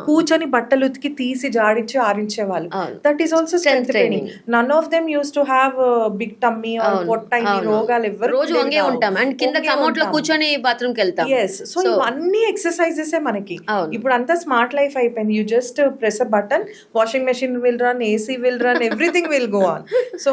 కూర్చొని బట్టలు ఉతికి తీసి జాడించి ఆరించే వాళ్ళు. That is also strength training. None of them use to have big tummy or పొట్ట, రోగాలు ఎవరు రోజు వంగే ఉంటాం అండ్ కింద కమోట్ లో కూర్చొని బాత్రూమ్ కి వెళ్తాం. సో ఇవన్నీ ఎక్సర్సైజెస్ మనకి. ఇప్పుడు అంతా స్మార్ట్ లైఫ్ అయిపోయింది. You just press a button, washing machine will run, AC will run, everything will go on. So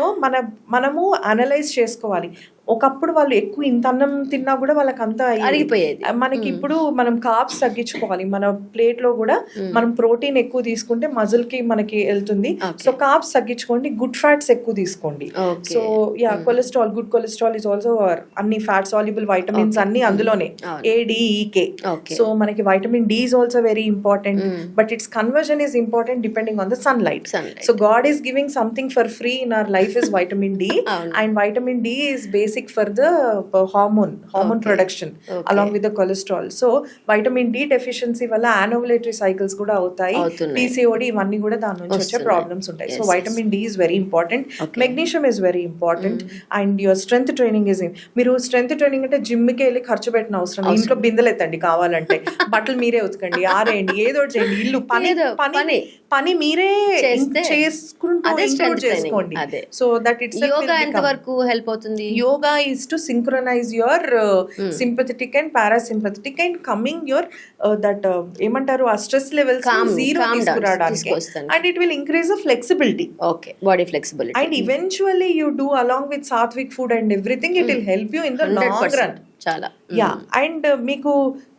మనము అనలైజ్ చేసుకోవాలి. ఒకప్పుడు వాళ్ళు ఎక్కువ ఇంత అన్నం తిన్నా కూడా వాళ్ళకి అంతా అరిగిపోయేది. మనకి ఇప్పుడు మనం కార్బ్స్ తగ్గించుకోవాలి. మన ప్లేట్ లో కూడా మనం ప్రోటీన్ ఎక్కువ తీసుకుంటే మజిల్ కి మనకి వెళ్తుంది. సో కార్బ్స్ తగ్గించుకోండి, గుడ్ ఫ్యాట్స్ ఎక్కువ తీసుకోండి. So cholesterol, good cholesterol is also, అన్ని ఫ్యాట్ సాల్యుబుల్ వైటమిన్స్ అన్ని అందులోనే, ADEK. సో మనకి vitamin D is also very important, but its conversion is important depending on the sunlight. So God is giving something for free in our life is vitamin D, and vitamin D is basic for the hormone production along with the cholesterol. So vitamin D deficiency వల్ల anovulatory cycles కూడా అవుతాయి, PCOD ఇవన్నీ కూడా దాని నుంచి వచ్చే problems ఉంటాయి. So vitamin D is very important. Magnesium is very important, and your strength training is మీరు strength training అంటే జిమ్ కి వెళ్ళి ఖర్చు పెట్టిన అవసరం, ఇంట్లో బిందెలు ఎత్తండి కావాలంటే, బట్టలు మీరే ఉతకండి, ఆరేయండి, ఏదో చేయండి, ఇల్లు పని మీరే చేసుకుంటూ ఇంక్లూడ్ చేసుకోండి. సో దట్ ఇట్స్ యోగా ఎంత వరకు హెల్ప్ అవుతుంది? Yoga is to synchronize your sympathetic and parasympathetic and coming your that ఏమంటారు ఆ స్ట్రెస్ లెవెల్స్ జీరో తీసుకురావడానికి, and it will increase the flexibility. Okay, body flexibility. And eventually you do along with sattvic food and everything, it will help you in the long run. చాలా and మీకు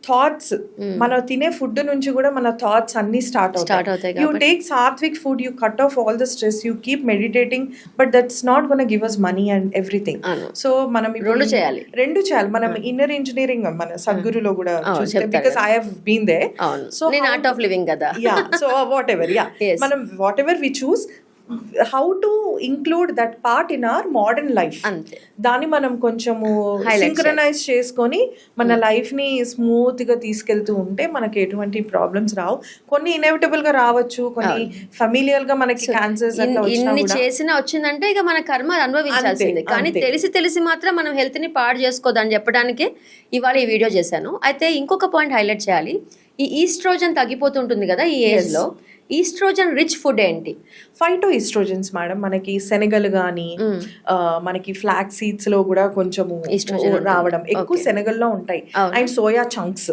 thoughts, మనం తినే food నుంచి కూడా మన thoughts అన్ని start అవుతాయి. You take sattvic food, you cut off all the stress, you keep meditating, but that's not gonna give us money and everything. So మనం రెండు చేయాలి. మనం ఇన్నర్ ఇంజనీరింగ్ మన సద్గురులో కూడా చూస్తే, because I have been there. So నేను ఆర్ట్ ఆఫ్ లివింగ్ కదా. సో వాట్ ఎవర్ మనం whatever we choose, how to include that part in our modern life, దాన్ని మనం కొంచెము సింక్రనైజ్ చేసుకొని మన లైఫ్ ని స్మూత్ గా తీసుకెళ్తూ ఉంటే మనకి ఎటువంటి ప్రాబ్లమ్స్ రావు. కొన్ని ఇన్ఎవిటబుల్ గా రావచ్చు, కొన్ని ఫెమిలియర్ గా మనకి క్యాన్సర్స్ ఇన్ని చేసినా వచ్చిందంటే ఇక మన కర్మ అనుభవించాల్సిందే. కానీ తెలిసి మాత్రం మనం హెల్త్ ని పాడు చేసుకోదని చెప్పడానికే ఇవాళ ఈ వీడియో చేశాను. అయితే ఇంకొక పాయింట్ హైలైట్ చేయాలి. ఈ ఈస్ట్రోజన్ తగ్గిపోతుంటుంది కదా ఈ ఏజ్ లో, ఈస్ట్రోజన్ రిచ్ ఫుడ్ ఏంటి? ఫైటో ఈస్ట్రోజన్స్ మేడం, మనకి శనగలు కానీ, మనకి ఫ్లాక్ సీడ్స్ లో కూడా కొంచెము రావడం ఎక్కువ శనగల్లో ఉంటాయి. And soya chunks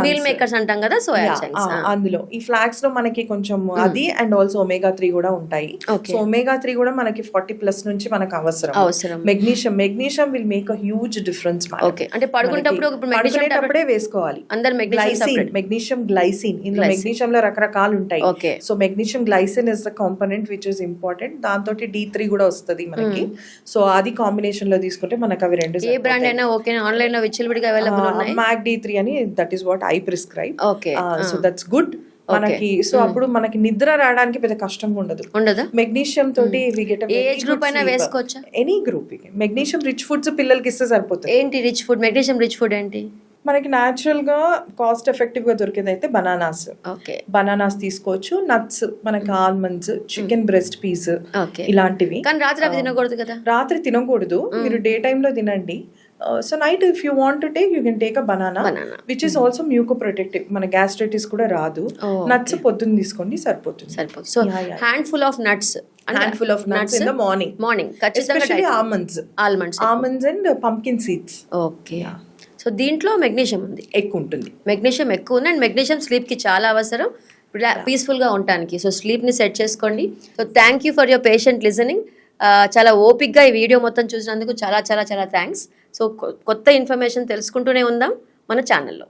meal makers అంటాం కదా, సోయా చంక్స్, అందులో ఈ ఫ్లాక్స్ లో మనకి కొంచెం అది, అండ్ ఆల్సో ఒమేగా 3 కూడా ఉంటాయి. సో ఒమేగా 3 కూడా మనకి 40+ నుంచి మనకు అవసరం. Magnesium will make a huge difference. అంటే పడుకునేటప్పుడే వేసుకోవాలి. మెగ్నీషియం గ్లైసిన్, ఇందులో మెగ్నీషియం లో రకరకాల ఉంటాయి. So magnesium glycine is the component which is important. దాంతో D3 కూడా వస్తుంది మనకి. సో అది కాంబినేషన్ లో తీసుకుంటే మనకు అవి రెండు. ఏ బ్రాండ్ అయినా ఓకే, ఆన్లైన్ లో విచ్చలవిడిగా అవైలబుల్ ఉన్నాయి. MAC D3 అని, that is what I prescribe. So that's good మనకి. సో అప్పుడు మనకి నిద్ర రావడానికి పెద్ద కష్టం ఉండదు. మెగ్నీషియం తోటి we get a age group అయినా వేసుకోవచ్చా? Any group. Magnesium rich foods పిల్లలకి ఇస్తే సరిపోతుంది. ఏంటి rich food? Magnesium rich food ఏంటి? మనకి న్యాచురల్గా కాస్ట్ ఎఫెక్టివ్గా దొరికేది అయితే ఓకే బనానాస్ తీసుకోవచ్చు, నట్స్ మనకి almonds, chicken breast piece okay ఇలాంటివి. కానీ రాత్రి అవి తినకూడదు కదా. రాత్రి తినకూడదు, మీరు డే టైంలో తినండి. So night if you want to take you can take a banana which is also mucoprotective, మన గ్యాస్ట్రైటిస్ కూడా రాదు. నట్స్ పొద్దున్న తీసుకోండి సరిపోతుంది. So handful of nuts, handful of nuts in the morning ఖచ్చితంగా almonds and pumpkin seeds. Okay. So దీంట్లో magnesium ఉంది, ఎక్కువ ఉంటుంది. మెగ్నీషియం ఎక్కువ ఉంది, అండ్ మెగ్నీషియం స్లీప్కి చాలా అవసరం పీస్ఫుల్గా ఉండటానికి. సో స్లీప్ని సెట్ చేసుకోండి. So thank you for your patient listening. చాలా ఓపిక్గా ఈ వీడియో మొత్తం చూసినందుకు చాలా చాలా చాలా థ్యాంక్స్. సో కొత్త ఇన్ఫర్మేషన్ తెలుసుకుంటూనే ఉందాం మన ఛానల్లో.